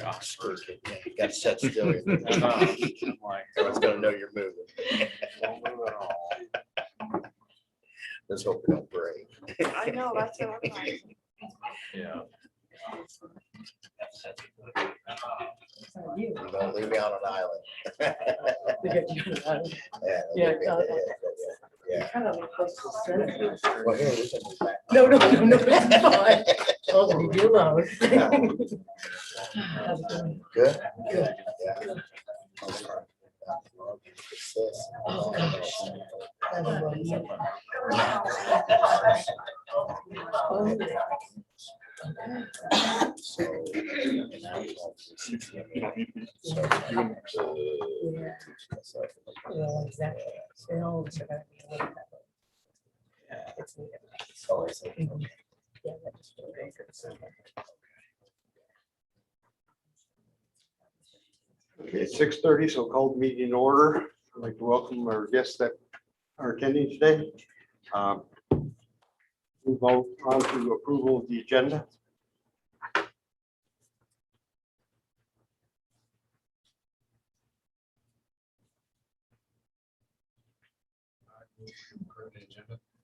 Oh, screw it. Yeah, you got to set still. I'm like, everyone's gonna know you're moving. Don't move at all. Let's hope it don't break. I know, that's what I'm like. Yeah. You don't leave me on an island. Yeah, Yeah. kind of close to the center. Well, here, we can move back. No, it's fine. Oh, leave you alone. Good? Good. Yeah. Oh, gosh. Well, exactly. They all should have been a little bit. It's needed. Yeah, that's very good. Okay, it's 6:30, so called meeting in order. I'd like to welcome our guests that are attending today. Move on to approval of the agenda.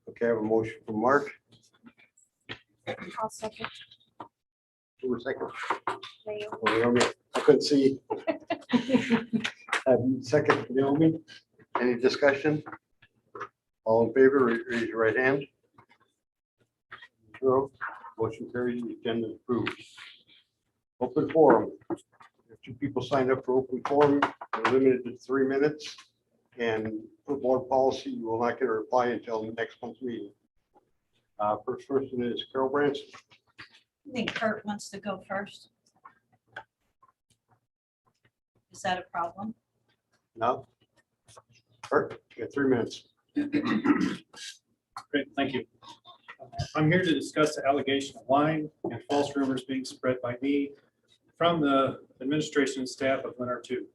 Okay, I have a motion from Mark. I'll second. Who was second? Naomi. I couldn't see. Second, Naomi. Any discussion? All in favor, raise your right hand. Zero. Motion carries, the agenda is approved. Open forum. If two people signed up for open forum, they're limited to 3 minutes. And for board policy, you will not get a reply until next month's meeting. First person is Carol Branson. I think Kurt wants to go first. Is that a problem? No? Kurt, you got 3 minutes. Great, thank you. I'm here to discuss the allegation of lying and false rumors being spread by me from the administration and staff of Lynn R2.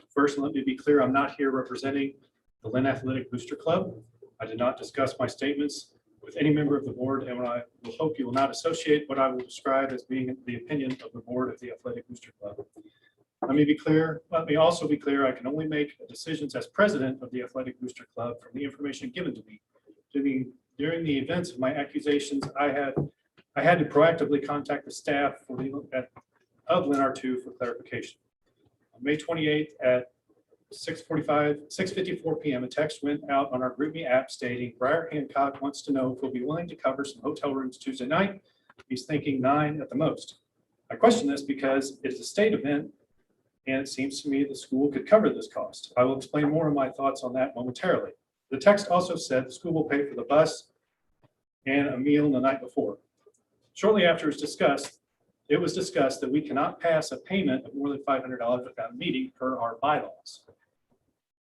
First, let me be clear, I'm not here representing the Lynn Athletic Booster Club. I did not discuss my statements with any member of the board, and I will hope you will not associate what I will describe as being the opinion of the board of the Athletic Booster Club. Let me also be clear, I can only make decisions as president of the Athletic Booster Club from the information given to me. During the events of my accusations, I had to proactively contact the staff of Lynn R2 for clarification. On May 28th at 6:54 p.m., a text went out on our GroupMe app stating, Briar Hancock wants to know if we'll be willing to cover some hotel rooms Tuesday night. He's thinking 9 at the most. I question this because it's a state event, and it seems to me the school could cover this cost. I will explain more of my thoughts on that momentarily. The text also said the school will pay for the bus and a meal the night before. Shortly after it was discussed that we cannot pass a payment of more than $500 without a meeting per our bylaws.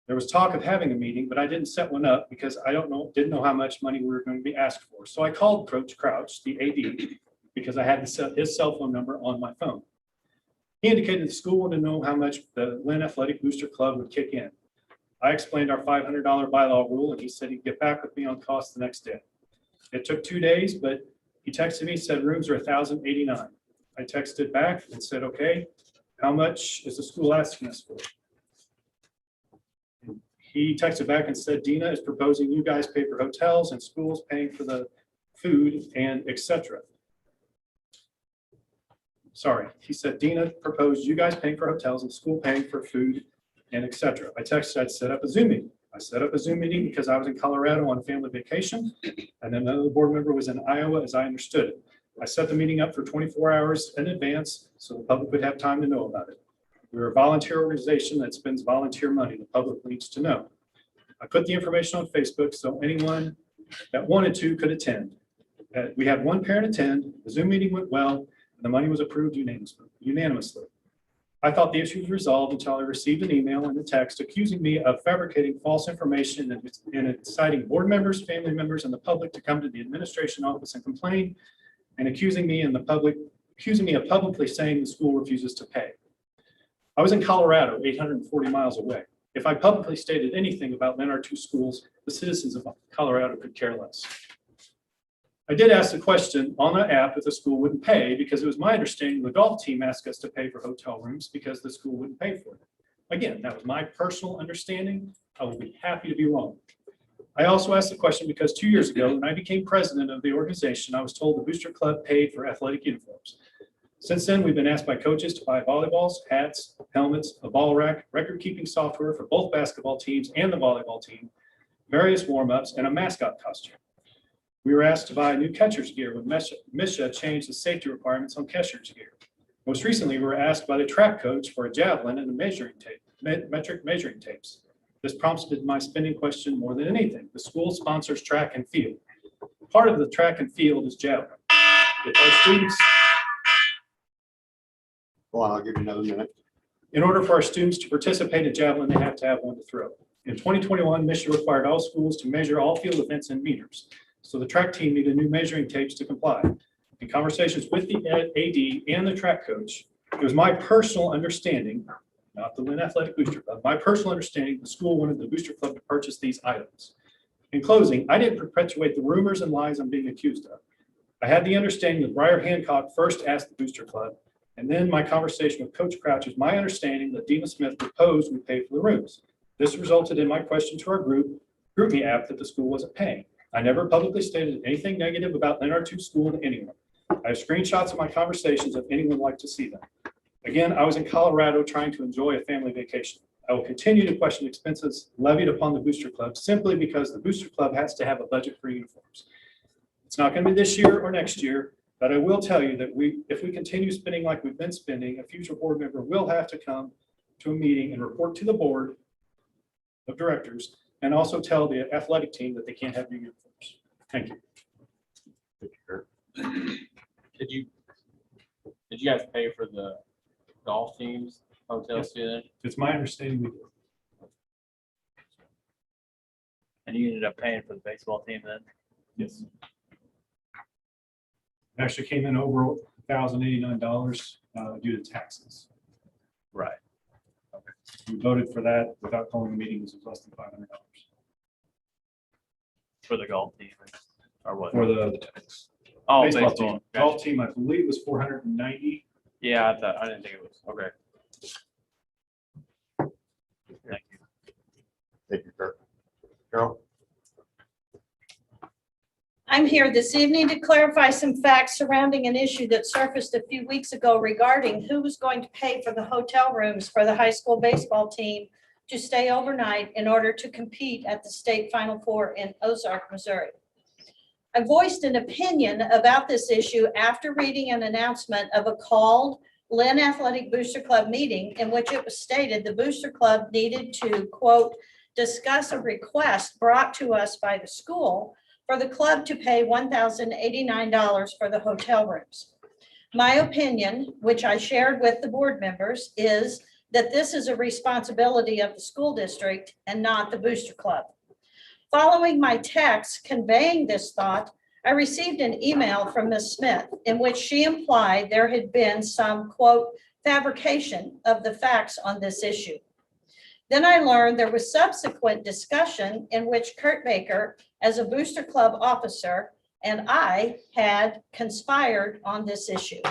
There was talk of having a meeting, but I didn't set one up because I didn't know how much money we were going to be asked for. So I called Coach Crouch, the AD, because I had his cell phone number on my phone. He indicated the school wanted to know how much the Lynn Athletic Booster Club would kick in. I explained our $500 bylaw rule, and he said he'd get back with me on cost the next day. It took 2 days, but he texted me, said rooms are $1,089. I texted back and said, okay, how much is the school asking us for? He texted back and said, Dina is proposing you guys pay for hotels and schools paying for the food and etc. Sorry, he said, Dina proposed you guys paying for hotels and school paying for food and etc. I texted, I'd set up a Zoom meeting. I set up a Zoom meeting because I was in Colorado on family vacation, and then another board member was in Iowa, as I understood it. I set the meeting up for 24 hours in advance so the public would have time to know about it. We're a volunteer organization that spends volunteer money. The public needs to know. I put the information on Facebook so anyone that wanted to could attend. We had one parent attend, the Zoom meeting went well, and the money was approved unanimously. I thought the issue was resolved until I received an email and a text accusing me of fabricating false information and inciting board members, family members, and the public to come to the administration office and complain, and accusing me of publicly saying the school refuses to pay. I was in Colorado, 840 miles away. If I publicly stated anything about Lynn R2 schools, the citizens of Colorado could care less. I did ask the question on the app if the school wouldn't pay, because it was my understanding the golf team asked us to pay for hotel rooms because the school wouldn't pay for it. Again, that was my personal understanding. I will be happy to be wrong. I also asked the question because 2 years ago, when I became president of the organization, I was told the Booster Club paid for athletic uniforms. Since then, we've been asked by coaches to buy volleyballs, hats, helmets, a ball rack, record-keeping software for both basketball teams and the volleyball team, various warm-ups, and a mascot costume. We were asked to buy new catcher's gear when Misha changed the safety requirements on catcher's gear. Most recently, we were asked by the track coach for a javelin and a measuring tape, metric measuring tapes. This prompted my spending question more than anything. The school sponsors track and field. Part of the track and field is javelin. If our students, Well, I'll give you another minute. in order for our students to participate in javelin, they have to have one to throw. In 2021, Michigan required all schools to measure all field events in meters. So the track team needed new measuring tapes to comply. In conversations with the AD and the track coach, it was my personal understanding, not the Lynn Athletic Booster Club, my personal understanding the school wanted the Booster Club to purchase these items. In closing, I didn't perpetuate the rumors and lies I'm being accused of. I had the understanding that Briar Hancock first asked the Booster Club, and then my conversation with Coach Crouch is my understanding that Dina Smith proposed we pay for the rooms. This resulted in my question to our GroupMe app that the school wasn't paying. I never publicly stated anything negative about NR2 school to anyone. I have screenshots of my conversations if anyone would like to see them. Again, I was in Colorado trying to enjoy a family vacation. I will continue to question expenses levied upon the Booster Club simply because the Booster Club has to have a budget for uniforms. It's not going to be this year or next year, but I will tell you that if we continue spending like we've been spending, a future board member will have to come to a meeting and report to the board of directors and also tell the athletic team that they can't have new uniforms. Thank you. Did you guys pay for the golf teams, hotels, student? It's my understanding we do. And you ended up paying for the baseball team then? Yes. It actually came in over $1,089 due to taxes. Right. We voted for that without calling the meetings. It was less than $500 For the golf team or what? for the Oh, baseball baseball. team. Golf team, I believe, was 490. Yeah, I didn't think it was. Okay. Thank you. Thank you, Kurt. Carol? I'm here this evening to clarify some facts surrounding an issue that surfaced a few weeks ago regarding who was going to pay for the hotel rooms for the high school baseball team to stay overnight in order to compete at the state Final Four in Ozark, Missouri. I voiced an opinion about this issue after reading an announcement of a called Lynn Athletic Booster Club meeting in which it was stated the Booster Club needed to, quote, discuss a request brought to us by the school for the club to pay $1,089 for the hotel rooms. My opinion, which I shared with the board members, is that this is a responsibility of the school district and not the Booster Club. Following my text conveying this thought, I received an email from Ms. Smith in which she implied there had been some, quote, fabrication of the facts on this issue. Then I learned there was subsequent discussion in which Kurt Baker, as a Booster Club officer, and I had conspired on this issue.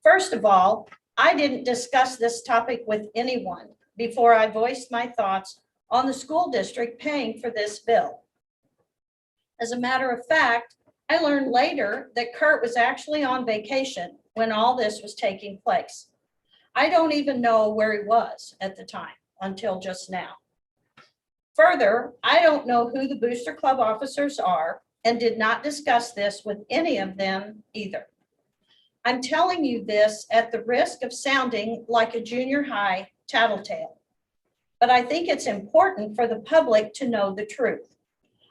First of all, I didn't discuss this topic with anyone before I voiced my thoughts on the school district paying for this bill. As a matter of fact, I learned later that Kurt was actually on vacation when all this was taking place. I don't even know where he was at the time until just now. Further, I don't know who the Booster Club officers are and did not discuss this with any of them either. I'm telling you this at the risk of sounding like a junior high tattletale, but I think it's important for the public to know the truth.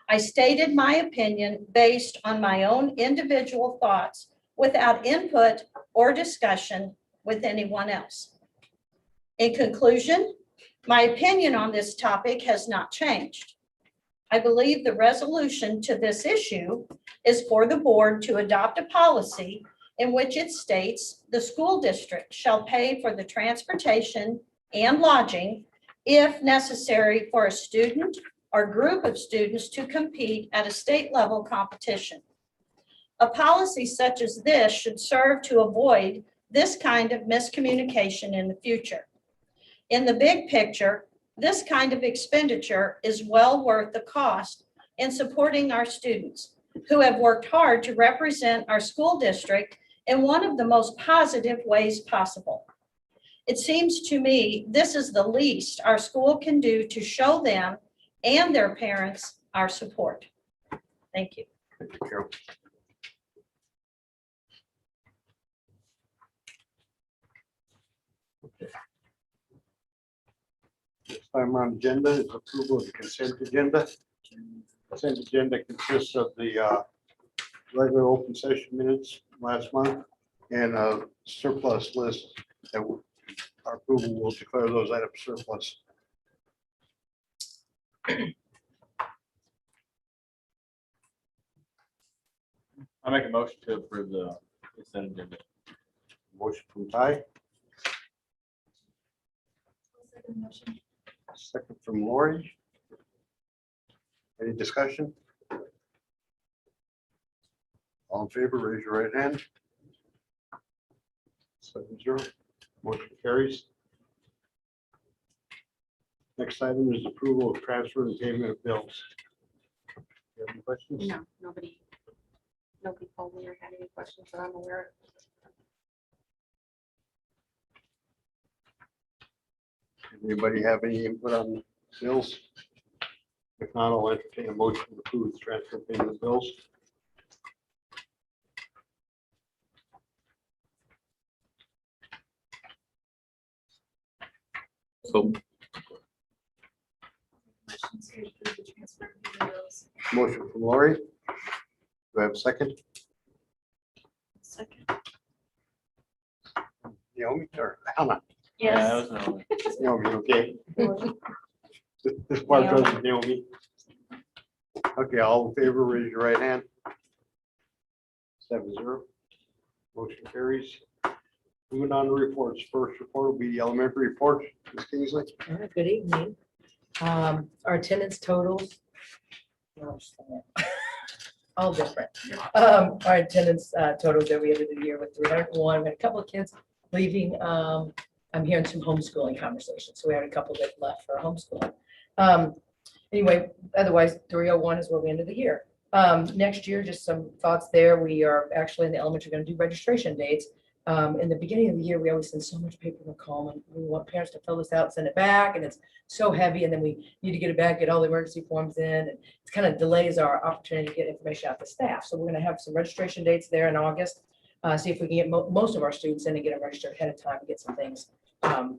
I stated my opinion based on my own individual thoughts without input or discussion with anyone else. In conclusion, my opinion on this topic has not changed. I believe the resolution to this issue is for the board to adopt a policy in which it states the school district shall pay for the transportation and lodging if necessary for a student or group of students to compete at a state level competition. A policy such as this should serve to avoid this kind of miscommunication in the future. In the big picture, this kind of expenditure is well worth the cost in supporting our students who have worked hard to represent our school district in one of the most positive ways possible. It seems to me this is the least our school can do to show them and their parents our support. Thank you. Thank you, Carol. Next item on agenda is approval of the consent agenda. Consent agenda consists of the regular open session minutes last month and a surplus list that our approval will declare those items surplus. I make a motion to approve the consent agenda. Motion from Ty, second from Lori. Any discussion? All in favor, raise your right hand. 7-0, motion carries. Next item is approval of transfer and payment of bills. You have any questions? No, nobody told me or had any questions that I'm aware of. Anybody have any input on bills? If not, I'll entertain a motion to approve the transfer and payment of bills. So Motion from Lori. Do I have a second? Second. Naomi or Hannah? Yeah, that was no. Naomi, okay. This part doesn't Naomi. Okay, all in favor, raise your right hand. 7-0. Motion carries. Moving on to reports. First report will be the elementary report. Ms. Kingsley. Good evening. Our attendance totals. All different. Our attendance totals that we ended the year with 301. We had a couple of kids leaving. I'm hearing some homeschooling conversations. So we had a couple that left for homeschooling. Anyway, otherwise 301 is where we ended the year. Next year, just some thoughts there. We are actually in the elementary going to do registration dates. In the beginning of the year, we always send so much paperwork home and we want parents to fill this out, send it back, and it's so heavy. And then we need to get it back, get all the emergency forms in. And it kind of delays our opportunity to get information out to staff. So we're going to have some registration dates there in August. See if we can get most of our students in and get them registered ahead of time and get some things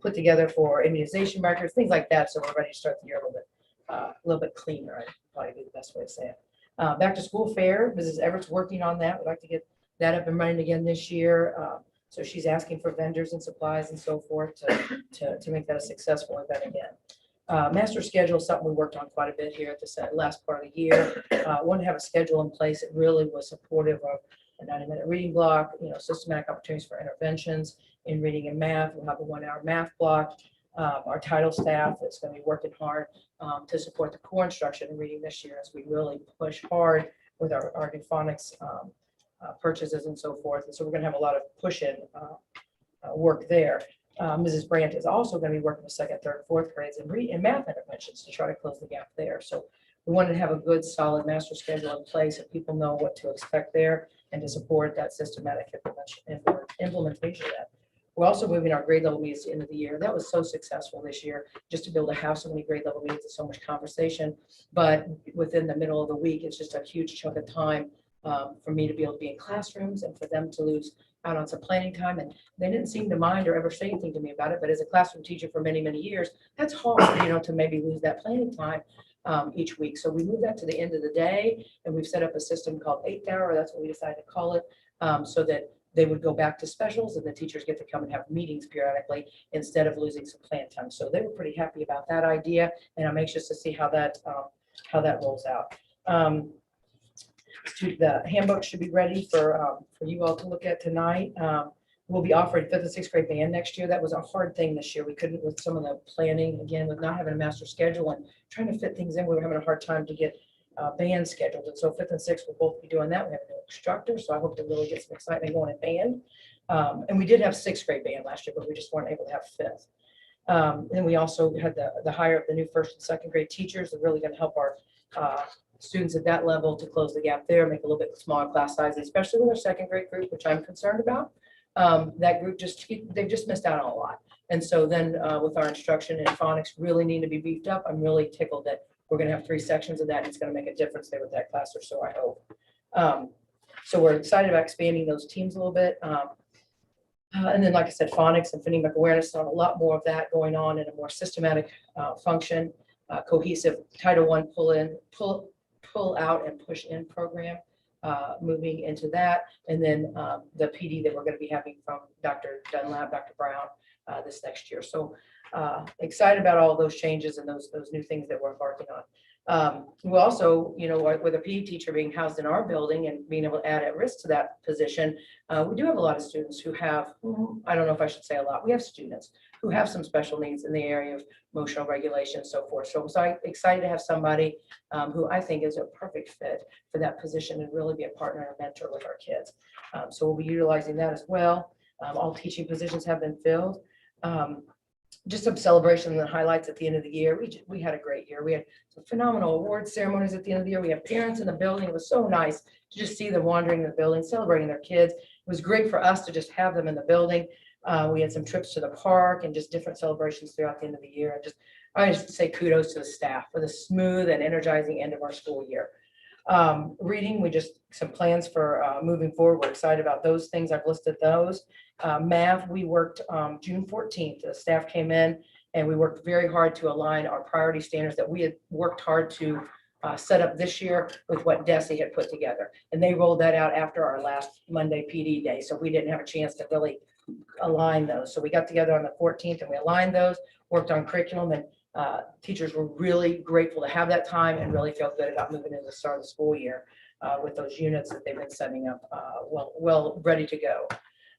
put together for immunization records, things like that. So we're ready to start the year a little bit cleaner. I'd probably be the best way to say it. Back to school fair, Mrs. Everett's working on that. We'd like to get that up and running again this year. So she's asking for vendors and supplies and so forth to make that a successful event again. Master schedule is something we worked on quite a bit here at the last part of the year. Wanted to have a schedule in place. It really was supportive of a 90-minute reading block, systematic opportunities for interventions in reading and math. We'll have a 1-hour math block. Our title staff is going to be working hard to support the core instruction in reading this year as we really push hard with our new phonics purchases and so forth. And so we're going to have a lot of push-in work there. Mrs. Brandt is also going to be working with 2nd, 3rd, 4th grades in reading and math interventions to try to close the gap there. So we wanted to have a good, solid master schedule in place so people know what to expect there and to support that systematic implementation of that. We're also moving our grade level meetings to the end of the year. That was so successful this year, just to be able to have so many grade level meetings and so much conversation. But within the middle of the week, it's just a huge chunk of time for me to be able to be in classrooms and for them to lose out on some planning time. And they didn't seem to mind or ever say anything to me about it. But as a classroom teacher for many, many years, that's hard, to maybe lose that planning time each week. So we moved that to the end of the day, and we've set up a system called 8th hour. That's what we decided to call it, so that they would go back to specials and the teachers get to come and have meetings periodically instead of losing some plan time. So they were pretty happy about that idea, and I'm anxious to see how that rolls out. The handbook should be ready for you all to look at tonight. We'll be offering 5th and 6th grade band next year. That was a hard thing this year. We couldn't with some of the planning, again, with not having a master schedule and trying to fit things in. We were having a hard time to get band scheduled. And so 5th and 6th will both be doing that. We have a new instructor, so I hope to really get some excitement going in band. And we did have 6th grade band last year, but we just weren't able to have 5th. And we also had the hire of the new 1st and 2nd grade teachers. They're really going to help our students at that level to close the gap there, make a little bit smaller class sizes, especially with our 2nd grade group, which I'm concerned about. That group they've just missed out on a lot. And so then with our instruction and phonics really need to be beefed up. I'm really tickled that we're going to have 3 sections of that. It's going to make a difference there with that class, or so I hope. So we're excited about expanding those teams a little bit. And then, like I said, phonics and phonemic awareness, on a lot more of that going on in a more systematic function, cohesive Title I pull out and push in program, moving into that. And then the PD that we're going to be having from Dr. Dunlap, Dr. Brown this next year. So excited about all those changes and those new things that we're embarking on. We also, with a PE teacher being housed in our building and being able to add at risk to that position, we do have a lot of students who have, I don't know if I should say a lot, we have students who have some special needs in the area of emotional regulation and so forth. So I'm excited to have somebody who I think is a perfect fit for that position and really be a partner and a mentor with our kids. So we'll be utilizing that as well. All teaching positions have been filled. Just some celebration and highlights at the end of the year. We had a great year. We had some phenomenal awards ceremonies at the end of the year. We had parents in the building. It was so nice to just see them wandering in the building, celebrating their kids. It was great for us to just have them in the building. We had some trips to the park and just different celebrations throughout the end of the year. And I just say kudos to the staff for the smooth and energizing end of our school year. Reading, some plans for moving forward. We're excited about those things. I've listed those. Math, we worked June 14th. The staff came in and we worked very hard to align our priority standards that we had worked hard to set up this year with what DESE had put together. And they rolled that out after our last Monday PD day. So we didn't have a chance to really align those. So we got together on the 14th and we aligned those, worked on curriculum, and teachers were really grateful to have that time and really felt good about moving into the start of the school year with those units that they've been setting up well ready to go.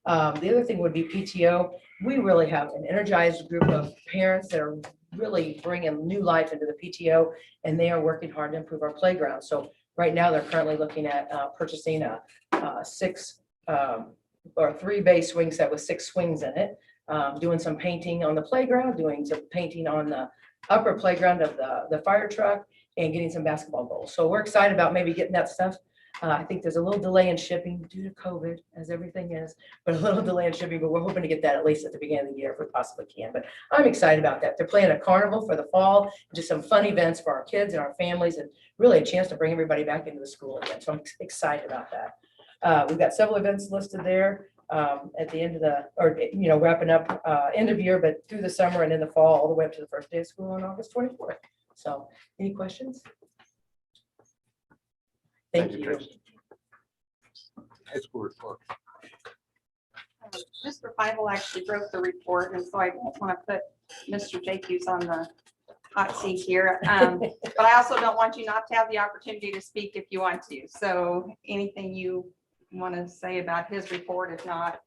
The other thing would be PTO. We really have an energized group of parents that are really bringing new life into the PTO, and they are working hard to improve our playground. So right now they're currently looking at purchasing a 3-bay swing set with 6 swings in it, doing some painting on the playground, doing some painting on the upper playground of the fire truck, and getting some basketball goals. So we're excited about maybe getting that stuff. I think there's a little delay in shipping due to COVID, as everything is, but a little delay in shipping, but we're hoping to get that at least at the beginning of the year if we possibly can. But I'm excited about that. They're planning a carnival for the fall, just some fun events for our kids and our families, and really a chance to bring everybody back into the school again. So I'm excited about that. We've got several events listed there at the end of wrapping up end of year, but through the summer and in the fall, all the way up to the first day of school on August 24th. So any questions? Thank you. Tracy. High school report. Mr. Bible actually wrote the report, and so I don't want to put Mr. Jacobs on the hot seat here. But I also don't want you not to have the opportunity to speak if you want to. So anything you want to say about his report, if not.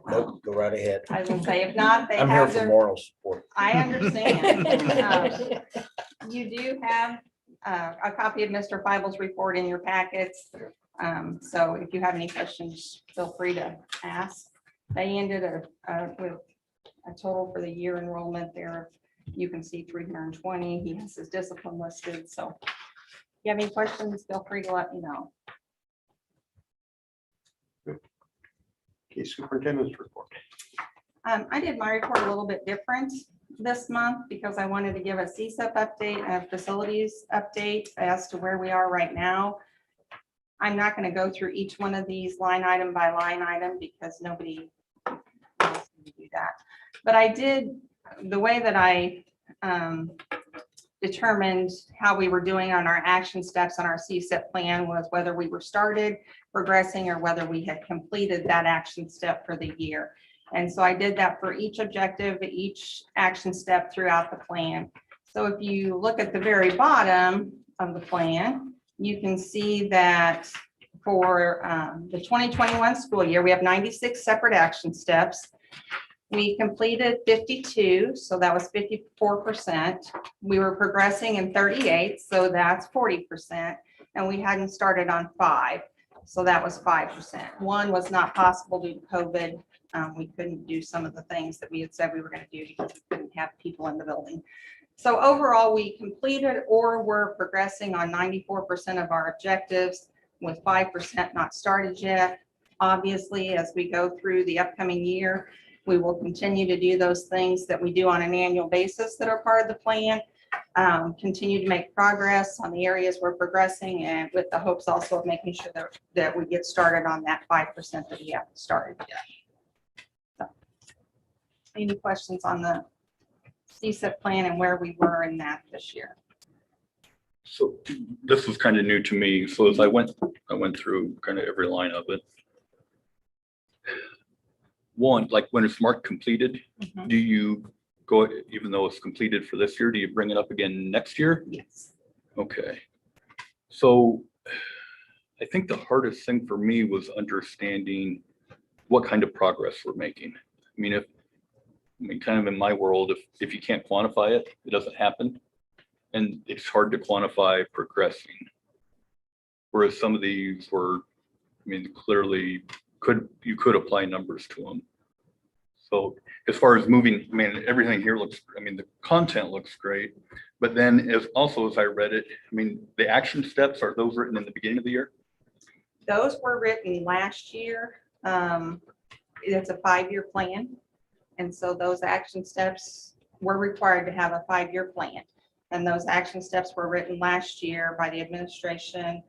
Nope, go right ahead. I was gonna say, if not, they I'm here have for their, moral support. I understand. You do have a copy of Mr. Bible's report in your packets. So if you have any questions, feel free to ask. They ended with a total for the year enrollment there. You can see 320. He has his discipline listed. So if you have any questions, feel free to let me know. Okay, superintendent's report. I did my report a little bit different this month because I wanted to give a CSEP update, a facilities update as to where we are right now. I'm not going to go through each one of these line item by line item because nobody wants to do that. But I did, the way that I determined how we were doing on our action steps on our CSEP plan was whether we were started, progressing, or whether we had completed that action step for the year. And so I did that for each objective, each action step throughout the plan. So if you look at the very bottom of the plan, you can see that for the 2021 school year, we have 96 separate action steps. We completed 52, so that was 54%. We were progressing in 38, so that's 40%. and we hadn't started on 5. So that was 5%. 1 was not possible due to COVID. We couldn't do some of the things that we had said we were going to do because we couldn't have people in the building. So overall, we completed or were progressing on 94% of our objectives, with 5% not started yet. Obviously, as we go through the upcoming year, we will continue to do those things that we do on an annual basis that are part of the plan. Continue to make progress on the areas we're progressing, and with the hopes also of making sure that we get started on that 5% that we haven't started yet. So, any questions on the CSIP plan and where we were in that this year? So this was kind of new to me. So as I went through kind of every line of it. One, like when it's marked completed, Mhm. do you go, even though it's completed for this year, do you bring it up again next year? Yes. Okay. So I think the hardest thing for me was understanding what kind of progress we're making. I mean, kind of in my world, if you can't quantify it, it doesn't happen. And it's hard to quantify progressing. Whereas some of these were, I mean, clearly you could apply numbers to them. So as far as moving, I mean, everything here looks, I mean, the content looks great, but then as I read it, I mean, the action steps, are those written in the beginning of the year? Those were written last year. It's a 5-year plan. And so those action steps were required to have a 5-year plan. And those action steps were written last year by the administration,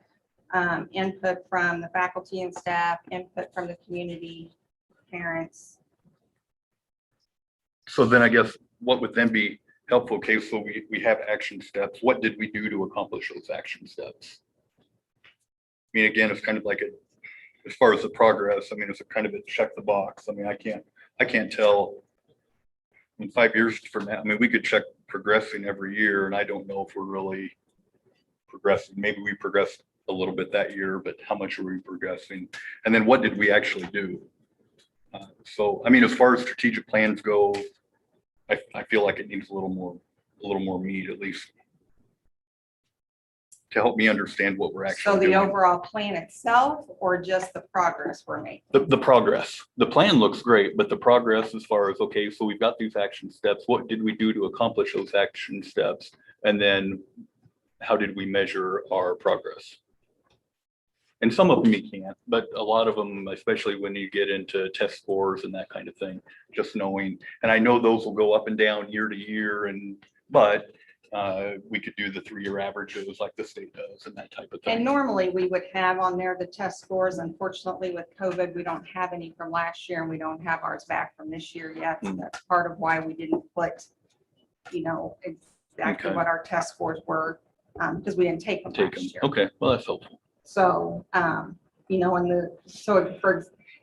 input from the faculty and staff, input from the community, parents. So then I guess what would then be helpful, okay, so we have action steps. What did we do to accomplish those action steps? I mean, again, it's kind of like as far as the progress, I mean, it's a kind of a check the box. I mean, I can't tell in 5 years from now. I mean, we could check progressing every year, and I don't know if we're really progressing. Maybe we progressed a little bit that year, but how much are we progressing? And then what did we actually do? So, I mean, as far as strategic plans go, I feel like it needs a little more meat, at least, to help me understand what we're actually So the doing. overall plan itself, or just the progress we're making? The progress. The plan looks great, but the progress as far as, okay, so we've got these action steps. What did we do to accomplish those action steps? And then how did we measure our progress? And some of them you can't, but a lot of them, especially when you get into test scores and that kind of thing, just knowing, and I know those will go up and down year to year, but we could do the 3-year averages like the state does and that type of thing. And normally we would have on there the test scores. Unfortunately, with COVID, we don't have any from last year, and we don't have ours back from this year yet. So that's part of why we didn't put, exactly Okay. what our test scores were, because we didn't take them last year. Okay, well, that's helpful. So, and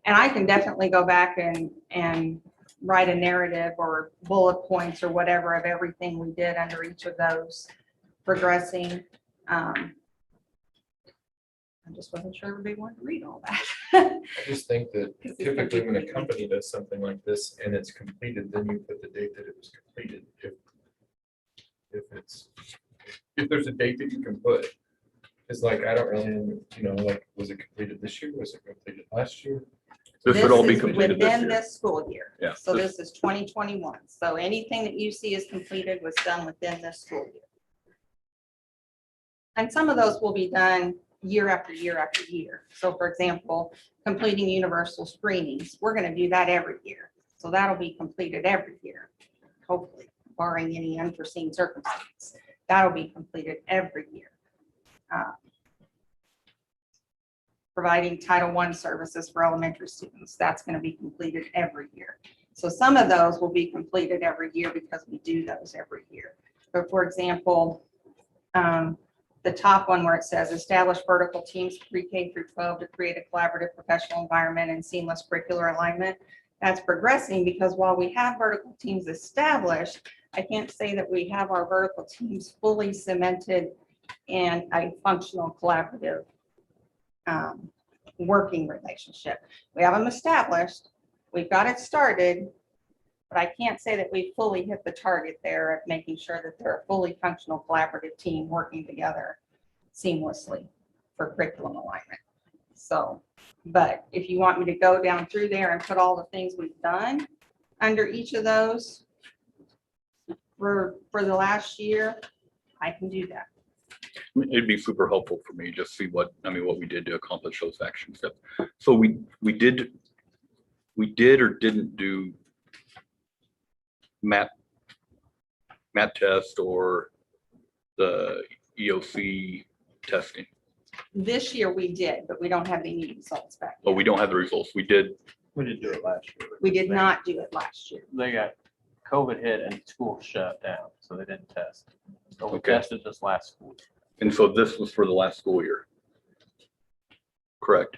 I can definitely go back and write a narrative or bullet points or whatever of everything we did under each of those progressing. I just wasn't sure everybody wanted to read all that. I just think that 'Cause it's gonna typically be when a completed. company does something like this and it's completed, then you put the date that it was completed. If there's a date that you can put, it's like, I don't really, like, was it completed this year? Was it completed last year? This would all be is completed this within year. this school year. Yeah, So this is 2021. So anything that you see is completed was done within this school year. And some of those will be done year after year after year. So for example, completing universal screenings, we're going to do that every year. So that'll be completed every year, hopefully, barring any unforeseen circumstance. That'll be completed every year. Providing Title I services for elementary students, that's going to be completed every year. So some of those will be completed every year because we do those every year. But for example, the top one where it says establish vertical teams pre-K through 12 to create a collaborative professional environment and seamless curricular alignment. That's progressing because while we have vertical teams established, I can't say that we have our vertical teams fully cemented in a functional collaborative working relationship. We have them established, we've got it started, but I can't say that we fully hit the target there of making sure that they're a fully functional collaborative team working together seamlessly. for curriculum alignment. So, but if you want me to go down through there and put all the things we've done under each of those for the last year, I can do that. I mean, it'd be super helpful for me, just see what we did to accomplish those action steps. So we did or didn't do map test or the EOC testing. This year we did, but we don't have any results back. But yet. we don't have the results. We did. We didn't do it last year. We did not do it last year. They got COVID hit and school shut down, so they didn't test. So we Okay. tested this last school. And so this was for the last school year. Correct.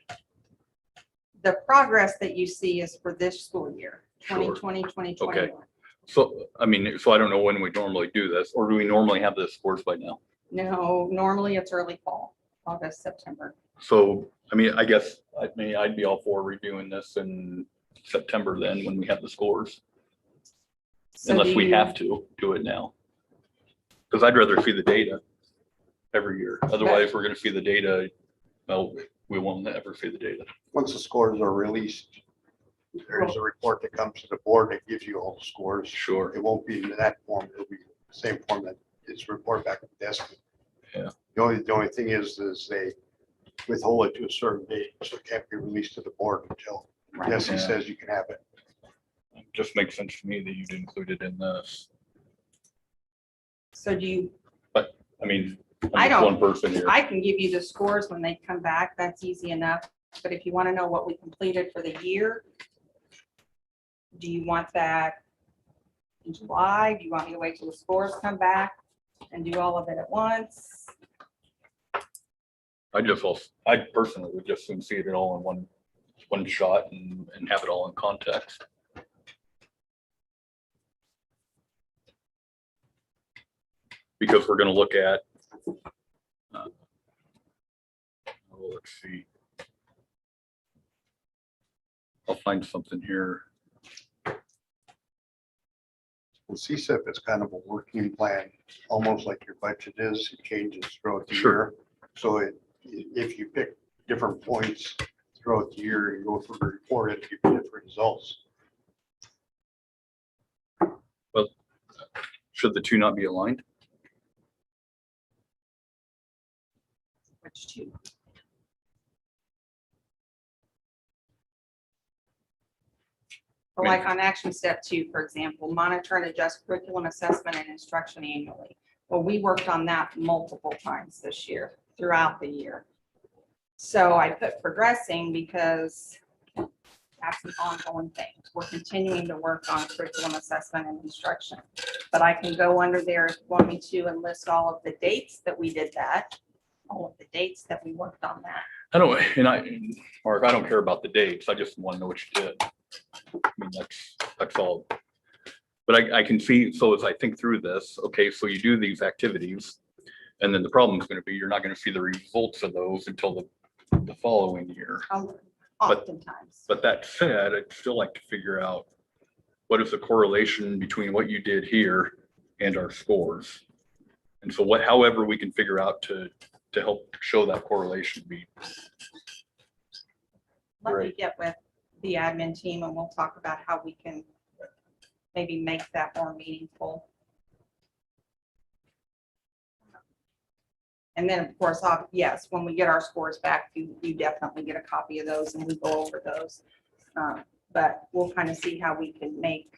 The progress that you see is for this school year, Sure. 2020, 2021. So, I mean, so I don't know when we normally do this, or do we normally have the scores by now? No, normally it's early fall, August, September. So, I mean, I guess, I'd be all for reviewing this in September then, when we have the scores, So unless do we you- have to do it now. Because I'd rather see the data every year. Otherwise, we're gonna see the data, well, we won't ever see the data. Once the scores are released, there's a report that comes to the board that gives you all the scores. Sure. It won't be in that form. It'll be the same form that it's reported back at the desk. Yeah. The only thing is they withhold it to a certain date, so it can't be released to the board until DESI Yeah. says you can have it. It just makes sense to me that you'd include it in this. So do you, I mean, I I'm just don't- one person here. I can give you the scores when they come back. That's easy enough. But if you want to know what we completed for the year, do you want that in July? Do you want me to wait till the scores come back and do all of it at once? I personally would just soon see it all in one shot and have it all in context. Because we're gonna look at, let's see. I'll find something here. Well, CSIP is kind of a working plan, almost like your budget is. It changes throughout the Sure. year. So if you pick different points throughout the year and go through the report, it gives you different results. Should the two not be aligned? Which two? But like on action step 2, for example, monitor and adjust curriculum assessment and instruction annually. Well, we worked on that multiple times this year, throughout the year. So I put progressing because that's an ongoing thing. We're continuing to work on curriculum assessment and instruction. But I can go under there if you want me to and list all of the dates that we did that, all of the dates that we worked on that. I don't, Mark, I don't care about the dates. I just want to know what you did. I mean, that's all. But I can see, so as I think through this, okay, so you do these activities, and then the problem is going to be, you're not going to see the results of those until the following year. Oftentimes. But that said, I'd still like to figure out what is the correlation between what you did here and our scores. And so however we can figure out to help show that correlation be. Let me Great. get with the admin team and we'll talk about how we can maybe make that more meaningful. And then, of course, yes, when we get our scores back, you definitely get a copy of those and we go over those. But we'll kind of see how we can make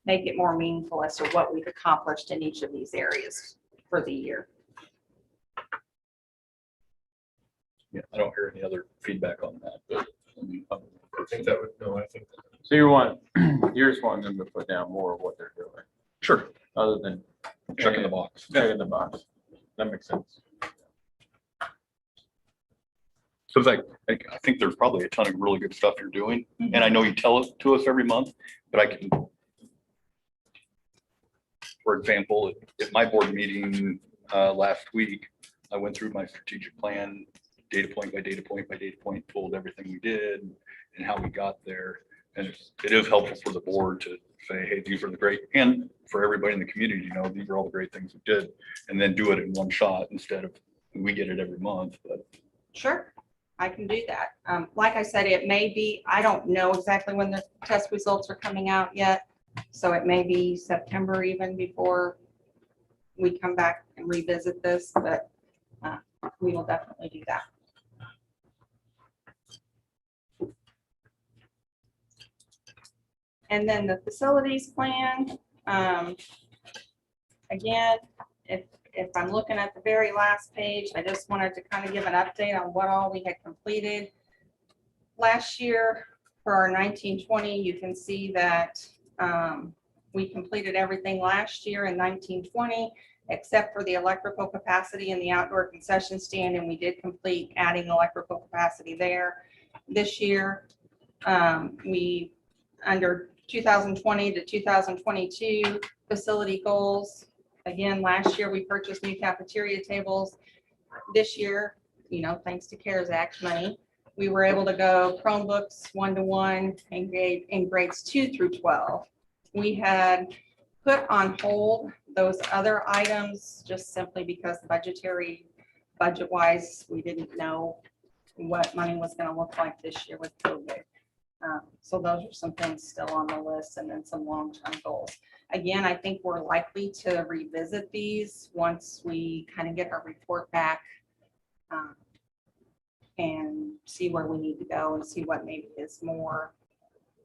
it more meaningful as to what we've accomplished in each of these areas for the year. Yeah, I don't hear any other feedback on that, but I mean, I think that would, no, I think. So you're just wanting them to put down more of what they're doing, sure, other than checking the box. checking the box. That makes sense. So it's like, I think there's probably a ton of really good stuff you're doing, and I know you tell it to us every month, but I can. For example, at my board meeting last week, I went through my strategic plan, data point by data point by data point, told everything we did and how we got there. And it is helpful for the board to say, hey, these are the great, and for everybody in the community, these are all the great things we did, and then do it in one shot instead of We get it every month, but Sure, I can do that. Like I said, it may be, I don't know exactly when the test results are coming out yet. So it may be September even before we come back and revisit this, but we will definitely do that. And then the facilities plan, again, if I'm looking at the very last page, I just wanted to kind of give an update on what all we had completed last year for our 1920. You can see that we completed everything last year in 1920, except for the electrical capacity in the outdoor concession stand, and we did complete adding electrical capacity there. This year, we, under 2020 to 2022 facility goals, again, last year we purchased new cafeteria tables. This year, you know, thanks to CARES Act money, we were able to go Chromebooks 1-to-1 in grades 2 through 12. We had put on hold those other items just simply because budget-wise, we didn't know what money was going to look like this year with COVID. So those are some things still on the list, and then some long-term goals. Again, I think we're likely to revisit these once we kind of get our report back and see where we need to go and see what maybe is more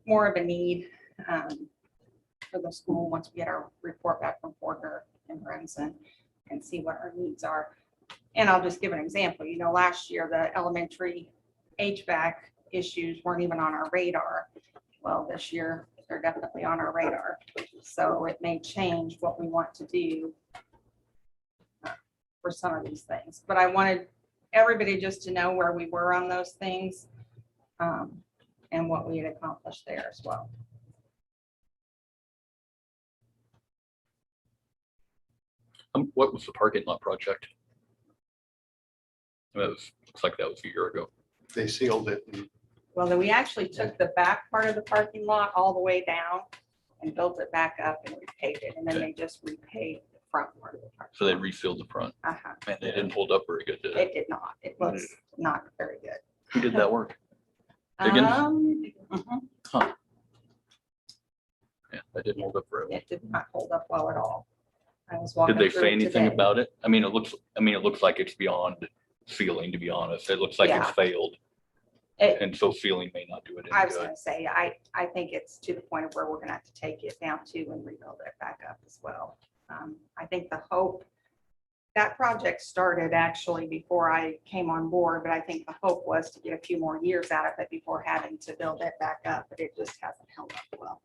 of a need for the school once we get our report back from Porter and Remsen and see what our needs are. And I'll just give an example. You know, last year, the elementary HVAC issues weren't even on our radar. Well, this year, they're definitely on our radar. So it may change what we want to do for some of these things. But I wanted everybody just to know where we were on those things and what we had accomplished there as well. what was the parking lot project? That was, looks like that was a year ago. They sealed it. And Well, then we actually took the back part of the parking lot all the way down and built it back up and repaved it. And then they just repaved the front part of the parking. So they refilled the front. Uh-huh. Man, they didn't hold up very good, did they? It did not. It was not very good. Who did that work? Higgins? Mhm. Huh. Yeah, that didn't hold up very well. It did not hold up well at all. I was walking Did they through say it anything today. about it? I mean, it looks like it's beyond sealing, to be honest. It looks like it's Yeah. failed. It- And so sealing may not do it I any was good. gonna say, I think it's to the point of where we're gonna have to take it down to and rebuild it back up as well. I think the hope, that project started actually before I came on board, but I think the hope was to get a few more years out of it before having to build it back up, but it just hasn't held up well.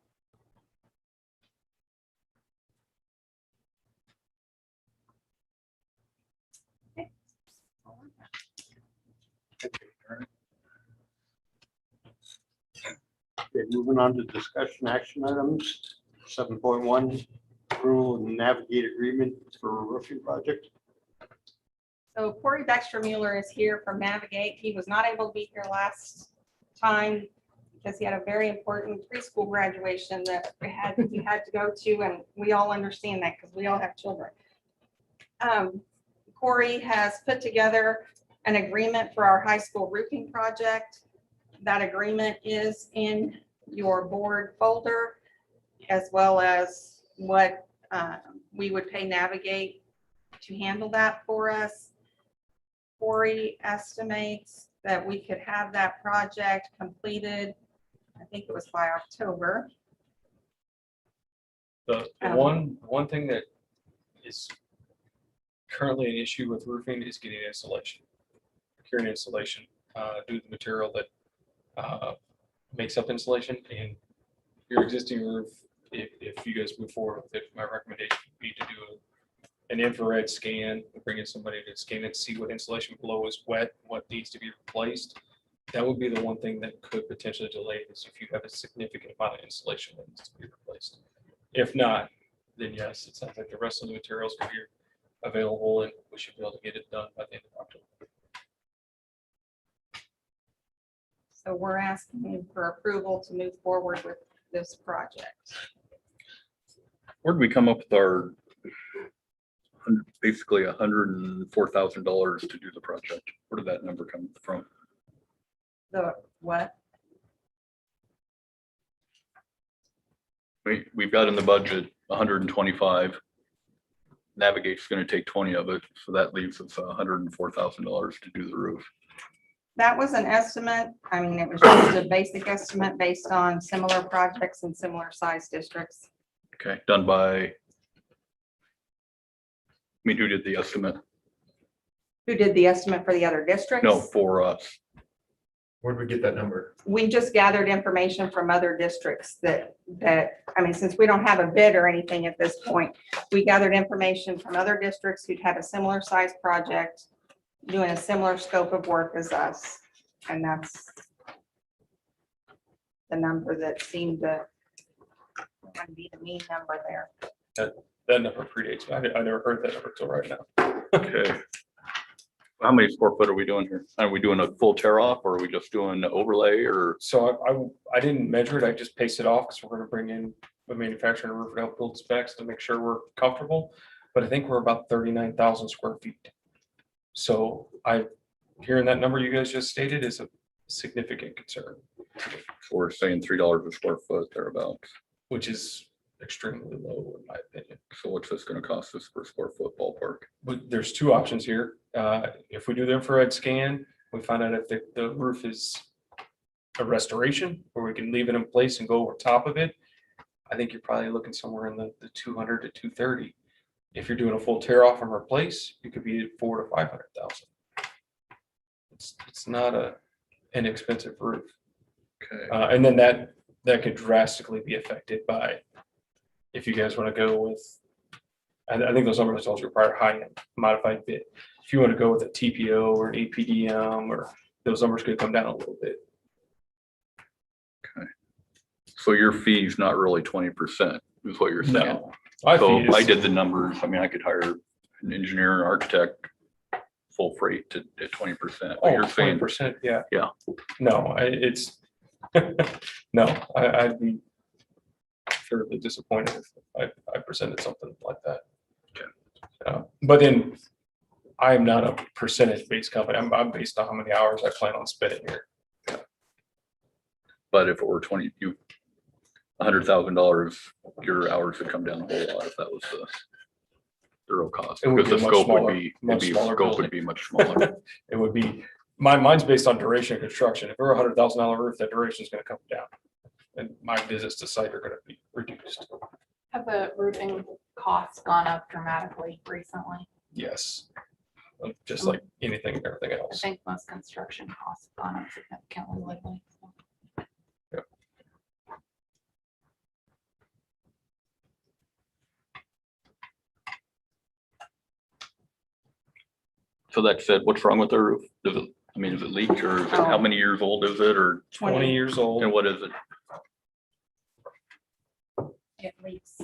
Okay. Okay, moving on to discussion action items. 7.1, approval of Navigator Agreement for roofing project. So Corey Baxter Mueller is here from Navigate. He was not able to be here last time because he had a very important preschool graduation that he had to go to, and we all understand that because we all have children. Corey has put together an agreement for our high school roofing project. That agreement is in your board folder, as well as what we would pay Navigate to handle that for us. Corey estimates that we could have that project completed, I think it was by October. The one thing that is currently an issue with roofing is getting insulation. Procuring insulation due to the material that makes up insulation, and your existing roof, if you guys move forward with it, my recommendation would be to do an infrared scan, bring in somebody to scan it, see what insulation below is wet, what needs to be replaced. That would be the one thing that could potentially delay this if you have a significant amount of insulation that needs to be replaced. If not, then yes, it sounds like the rest of the materials could be available and we should be able to get it done by the end of October. So we're asking for approval to move forward with this project. Where did we come up with our basically $104,000 to do the project. Where did that number come from? The what? We've got in the budget 125. Navigate's gonna take 20 of it, so that leaves us $104,000 to do the roof. That was an estimate. I mean, it was just a basic estimate based on similar projects in similar size districts. Okay, done by, I mean, who did the estimate? Who did the estimate for the other districts? No, for us. Where'd we get that number? We just gathered information from other districts that, I mean, since we don't have a bid or anything at this point, we gathered information from other districts who'd had a similar size project, doing a similar scope of work as us. And that's the number that seemed to be the mean number there. That number predates me. I never heard that number till right now. Okay. How many square foot are we doing here? Are we doing a full tear off or are we just doing the overlay or? So I didn't measure it. I just paced it off because we're gonna bring in a manufacturer and roofer to help build specs to make sure we're comfortable. But I think we're about 39,000 square feet. So hearing that number you guys just stated is a significant concern, So we're saying $3 a square foot thereabouts. which is extremely low in my opinion. So what's this gonna cost us per square foot ballpark? But there's two options here. If we do the infrared scan, we find out if the roof is a restoration, or we can leave it in place and go over top of it. I think you're probably looking somewhere in the 200 to 230. If you're doing a full tear off and replace, you could be at 400 to 500,000. It's not a inexpensive roof. Okay. And then that could drastically be affected by, if you guys want to go with, I think those numbers told you are probably high-end modified bid. If you want to go with a TPO or an APDM, or those numbers could come down a little bit. So your fee's not really 20% is what you're saying? No. My So fee if I is- did the numbers, I mean, I could hire an engineer and architect full freight at 20%. But Oh, you're saying 20%, yeah. Yeah. No, it's, no, I'd be fairly disappointed if I presented something like that. Okay. But then I am not a percentage-based company. I'm based on how many hours I plan on spending here. But if it were $100,000, your hours would come down a whole lot if that was the real cost. It would Because be the a much scope would smaller- be, much smaller scope would building. be much smaller. It would be, mine's based on duration of construction. If we're $100,000 roof, that duration is gonna come down. And my visits to site are gonna be reduced. Have the roofing costs gone up dramatically recently? Yes. Just like anything and everything I else. think most construction costs have gone up significantly lately. So that said, what's wrong with the roof? Does it, I mean, is it leaked or is it, how many years old is it or, 20 years old. and what is it? It leaks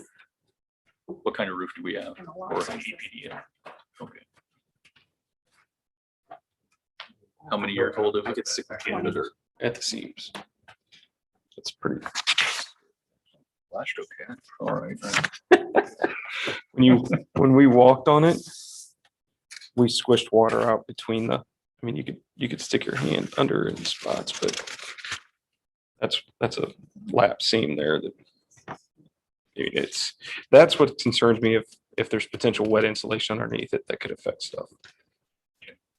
What kind of roof do we have? in a lot Or of places. EPDM. Okay. How many years old is I it? get sick at the seams. It's pretty, Flashed okay. All right. when we walked on it, we squished water out between the, I mean, you could stick your hand under in spots, but that's a lap seam there that, I mean, that's what concerns me if there's potential wet insulation underneath it that could affect stuff.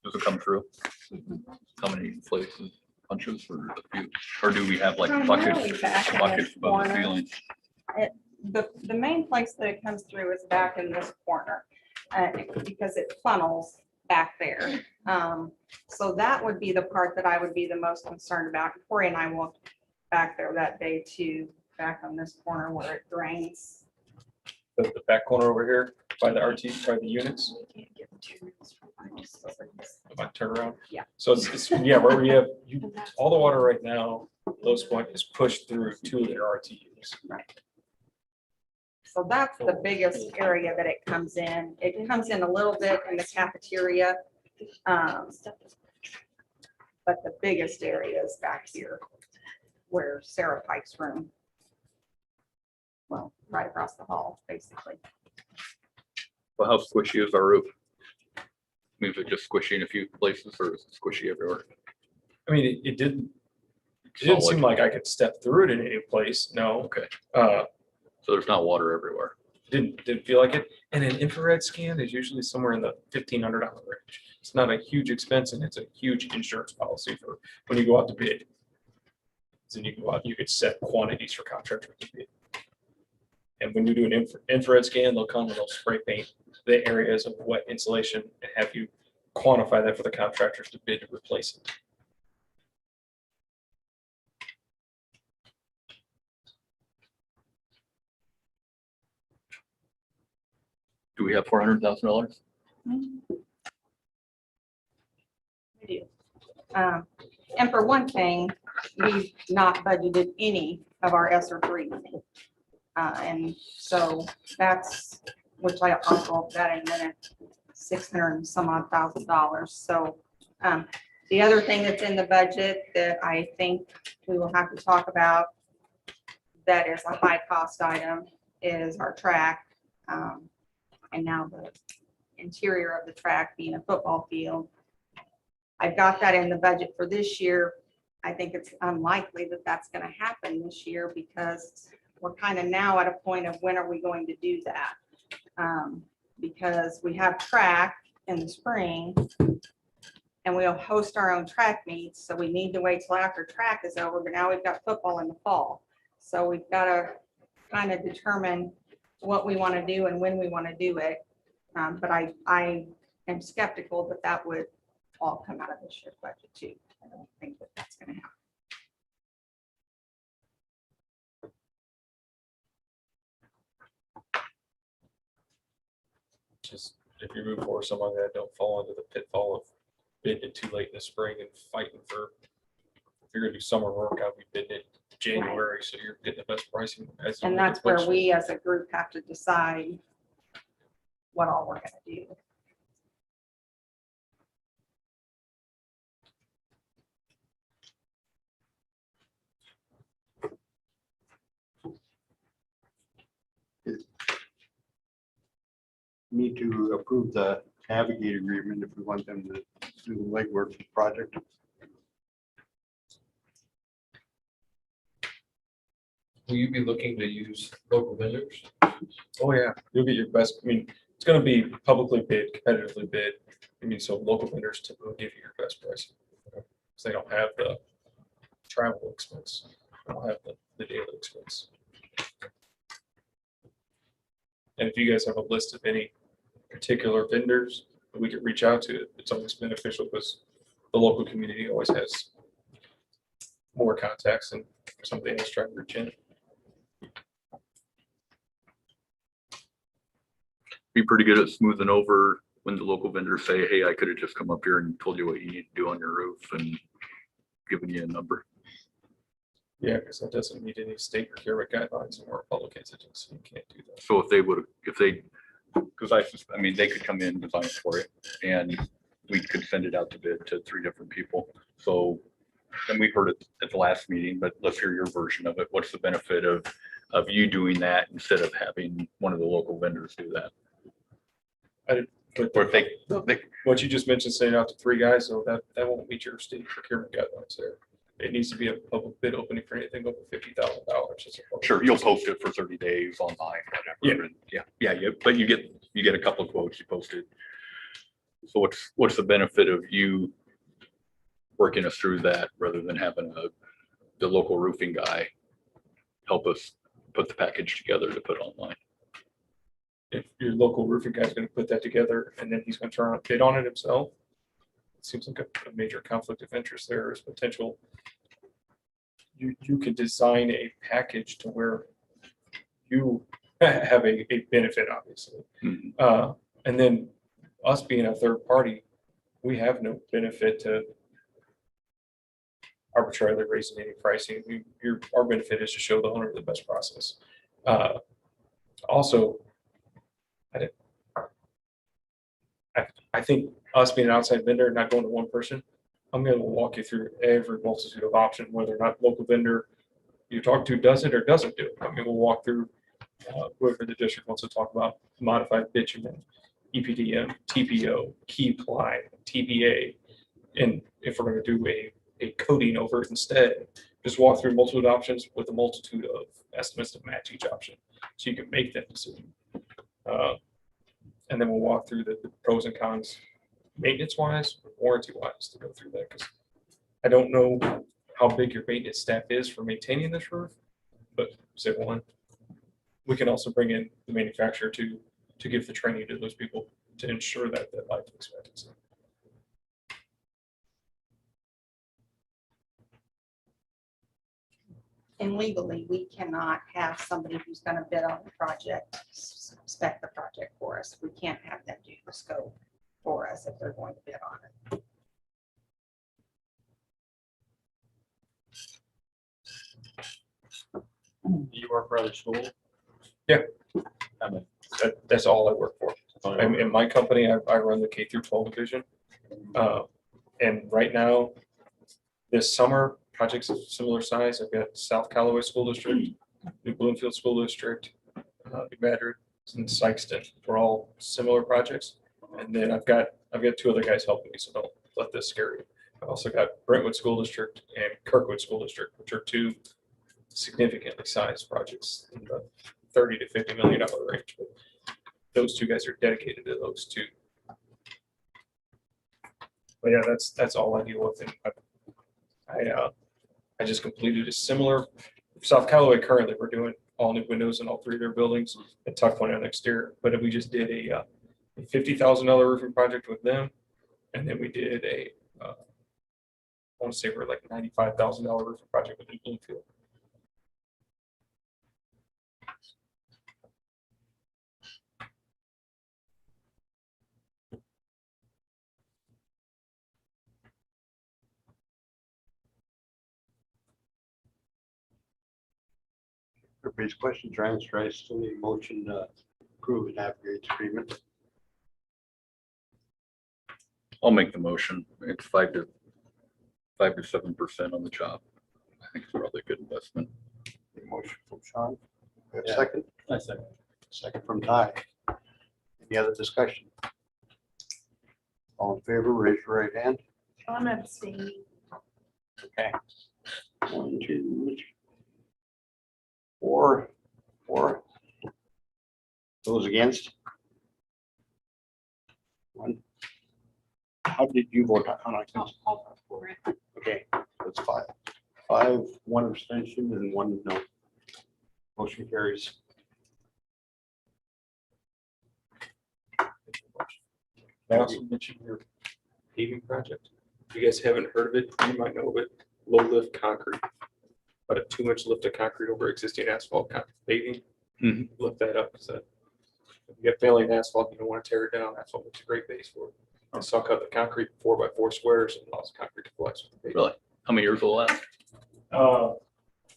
Does it come through? How many places, punches or a few? Or do we have like Primarily buckets, back in buckets this above the corner. ceiling? The main place that it comes through is back in this corner, because it funnels back there. So that would be the part that I would be the most concerned about. Corey and I walked back there that day too, back on this corner where it drains. The back corner over here by the by the units, about turnaround. Yeah. So it's, yeah, where we have, all the water right now, lowest point is pushed through two of their RTUs. So that's the biggest area that it comes in. It comes in a little bit in the cafeteria. But the biggest area is back here where Sarah Pike's room. Well, right across the hall, basically. Well, how squishy is our roof? I mean, is it just squishy in a few places or is it squishy everywhere? I mean, it didn't seem like I could step through it in any place. No. Okay, Uh, so there's not water everywhere. didn't feel like it. And an infrared scan is usually somewhere in the $1,500 range. It's not a huge expense and it's a huge insurance policy for when you go out to bid. So you can go out, you could set quantities for contractors to bid. And when you do an infrared scan, they'll come and they'll spray paint the areas of wet insulation and have you quantify that for the contractors to bid to replace it. Do we have $400,000? We do. And for one thing, we've not budgeted any of our ESSER three money. And so that's, which I'll go that in a minute, 600 and some odd $1,000. So the other thing that's in the budget that I think we will have to talk about that is a high cost item is our track. And now the interior of the track being a football field. I've got that in the budget for this year. I think it's unlikely that that's going to happen this year because we're kind of now at a point of when are we going to do that? Because we have track in the spring and we'll host our own track meets. So we need to wait till after track is over, but now we've got football in the fall. So we've got to kind of determine what we want to do and when we want to do it. But I am skeptical that that would all come out of this year's budget too. I don't think that that's going to happen. Just if you move forward someone that don't fall into the pitfall of bidding it too late in the spring and fighting for, if you're gonna do summer work, I'll be bidding it January, so you're getting the best pricing. And that's where we as a group have to decide what all we're going to do. Need to approve the Navigator Agreement if we want them to do the legwork for the project. Will you be looking to use local vendors? Oh, yeah, you'll get your best, I mean, it's gonna be publicly bid, competitively bid. I mean, so local vendors typically give you your best price. Because they don't have the travel expense, they don't have the daily expense. And if you guys have a list of any particular vendors that we could reach out to, it's always beneficial because the local community always has more contacts and somebody else trying to reach in. Be pretty good at smoothing over when the local vendors say, hey, I could have just come up here and told you what you need to do on your roof and given you a number. Yeah, because that doesn't meet any state procurement guidelines and we're a public entity, so you can't do that. So if they would, because I mean, they could come in, design for it, and we could send it out to bid to 3 different people. So, and we heard it at the last meeting, but let's hear your version of it. What's the benefit of you doing that instead of having one of the local vendors do that? Or if they, What you just mentioned, saying out to 3 guys, so that won't meet your state procurement guidelines there. It needs to be a public bid opening for anything over $50,000. sure, you'll post it for 30 days online, whatever. Yeah, but you get a couple of quotes, you post it. So what's the benefit of you working us through that rather than having the local roofing guy help us put the package together to put online? If your local roofing guy's gonna put that together and then he's gonna try and bid on it himself, it seems like a major conflict of interest there is potential. You could design a package to where you have a benefit, obviously. Mhm. And then us being a third party, we have no benefit to arbitrarily raising any pricing. Our benefit is to show the owner the best process. Also, I think us being an outside vendor, not going to one person, I'm going to walk you through every multitude of options, whether or not local vendor you talk to does it or doesn't do it. I mean, we'll walk through whoever the district wants to talk about modified bitumen, EPDM, TPO, key ply, TPA. And if we're gonna do a coating over it instead, just walk through multiple options with a multitude of estimates to match each option. So you can make that decision. And then we'll walk through the pros and cons, maintenance wise, warranty wise, to go through that, because I don't know how big your maintenance staff is for maintaining this roof, but say one. We can also bring in the manufacturer to give the training to those people to ensure that life expectancy. And legally, we cannot have somebody who's gonna bid on the project, spec the project for us. We can't have them do the scope for us if they're going to bid on it. You work for other school? That's all I work for. In my company, I run the K-12 division. And right now, this summer, projects of similar size, I've got South Callaway School District, New Bloomfield School District, New Madrid, and Sykeston. We're all similar projects. And then I've got two other guys helping me, so don't let this scare you. I've also got Brentwood School District and Kirkwood School District, which are two significantly sized projects in the $30 to $50 million range. But those two guys are dedicated to those two. But yeah, that's all I deal with. And I just completed a similar South Callaway. Currently, we're doing all new windows in all three of their buildings and tuck point on the exterior. But we just did a $50,000 roofing project with them, and then we did I want to say we're like $95,000 roofing project with New Bloomfield. Everybody's questions are answered. I still need a motion to approve the Navigator Agreement. I'll make the motion. It's 5 to 7% on the job. I think it's probably a good investment. Motion from Sean. We have a Yeah. second? I second. Second from Ty. Any other discussion? All in favor, raise your right hand. I'm abstaining. Okay. 1, 2, 4. Those against? 1. How did you vote on it? I'll vote for it. Okay, that's 5. 5, 1 abstention and 1 no. Motion carries. I also mentioned your paving project. If you guys haven't heard of it, you might know of it. Low lift concrete. About a 2-inch lift of concrete over existing asphalt paving. Mhm. Lift that up. So if you get failing asphalt, you don't want to tear it down. That's what makes a great base for it. And so I'll cut the concrete 4x4 squares and allows concrete to flex with the paving. Really? How many years will it last?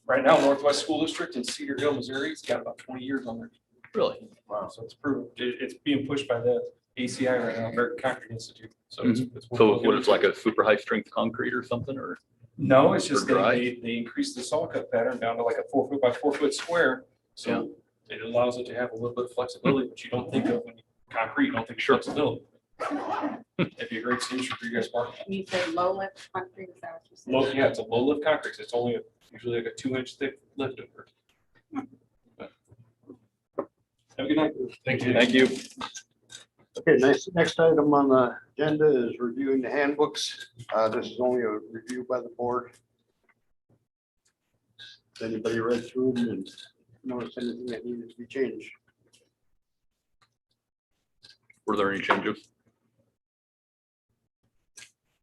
Right now, Northwest School District in Cedar Hill, Missouri, it's got about 20 years on there. Really? Wow. So it's proven. It's being pushed by the ACI right now, American Concrete Institute. So it's So what, it's like a super high strength concrete or something, or? No, it's just Or dry? they increased the saw cut pattern down to like a 4 foot by 4 foot square. So it allows it to have a little bit of flexibility, which you don't think of when you concrete, you don't think of flexibility. It'd be a great solution for you guys. You say low lift concrete, is that what you said? Low, yeah, it's a low lift concrete. So it's only usually like a 2-inch thick lift over. Have a good night. Thank you. Thank you. Okay, next item on the agenda is reviewing the handbooks. This is only a review by the board. Has anybody read through them and noticed anything that needed to be changed? Were there any changes?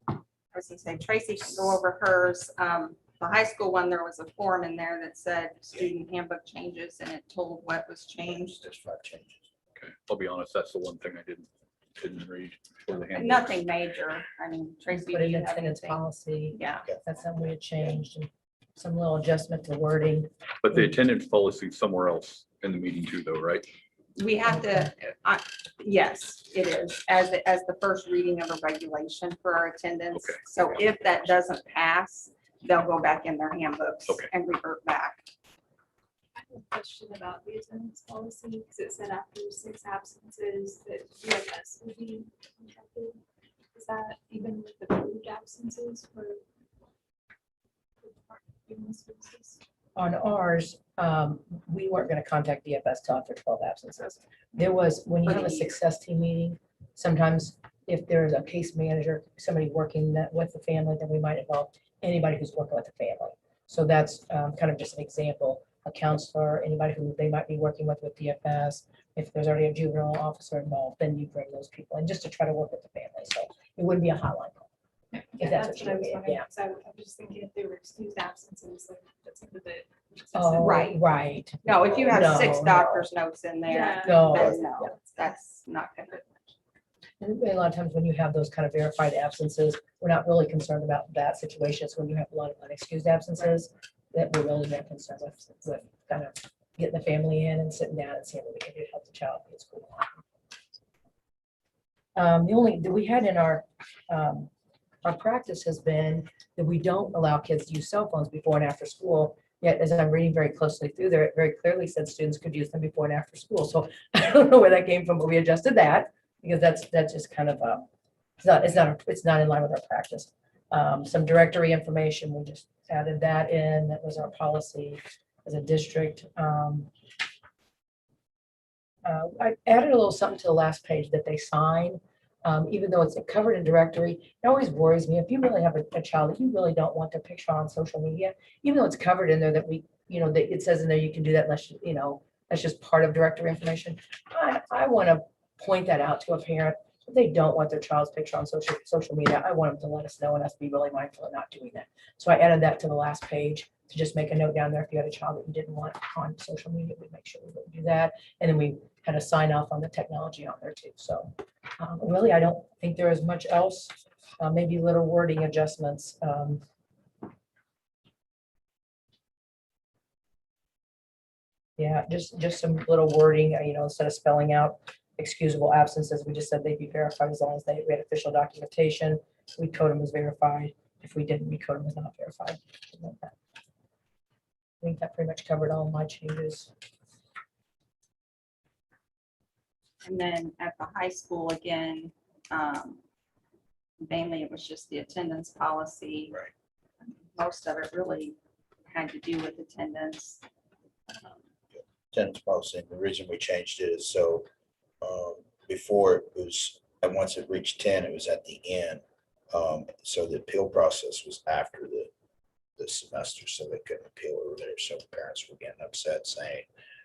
I was gonna say Tracy should go over hers. The high school one, there was a form in there that said student handbook changes and it told what was changed. There's 5 changes. Okay, I'll be honest, that's the one thing I didn't read. for the handbook. Nothing major. I mean, Tracy. Put do in you have attendance anything? policy. Yeah. That's something we had changed and some little adjustment to wording. But the attendance policy is somewhere else in the meeting too, though, right? We have to, yes, it is, as the first reading of a regulation for our attendance. Okay. So if that doesn't pass, they'll go back in their handbooks Okay. and revert back. Question about the attendance policy, because it said after 6 absences that DFS would be contracted. Is that even with the approved absences for? Human services? On ours, we weren't gonna contact DFS till after 12 absences. There was, when you have a success team meeting, sometimes if there's a case manager, somebody working that with the family, then we might involve anybody who's working with the family. So that's kind of just an example, a counselor, anybody who they might be working with DFS. If there's already a juvenile officer involved, then you bring those people in just to try to work with the family. So it wouldn't be a hotline call. If that's what what I you was mean, wondering, yeah. because I was just thinking if they were excused absences, like that's a bit. Oh, Right. right. No, if you have No, 6 no. doctor's notes in there, Yeah. No. then no, that's not good. And a lot of times when you have those kind of verified absences, we're not really concerned about that situation. It's when you have a lot of unexcused absences that we're really very concerned with kind of getting the family in and sitting down and seeing what we can do to help the child in school. The only, that we had in our practice has been that we don't allow kids to use cell phones before and after school. Yet, as I'm reading very closely through there, it very clearly said students could use them before and after school. So I don't know where that came from, but we adjusted that because that's just kind of it's not in line with our practice. Some directory information, we just added that in. That was our policy as a district. I added a little something to the last page that they sign. Even though it's covered in directory, it always worries me. If you really have a child that you really don't want to picture on social media, even though it's covered in there that that it says in there you can do that unless, that's just part of directory information. I want to point that out to a parent. If they don't want their child's picture on social media, I want them to let us know and us be really mindful of not doing that. So I added that to the last page to just make a note down there. If you had a child that you didn't want on social media, we make sure we would do that. And then we had a sign off on the technology on there too. So really, I don't think there is much else, maybe little wording adjustments. Yeah, just some little wording, instead of spelling out excusable absences, we just said they'd be verified as long as we had official documentation. We code them as verified. If we didn't, we code them as not verified. I think that pretty much covered all my changes. And then at the high school, again, mainly it was just the attendance policy. Right. Most of it really had to do with attendance. Attendance policy, and the reason we changed it is so before it was, and once it reached 10, it was at the end. So the appeal process was after the semester, so they couldn't appeal earlier. So the parents were getting upset saying,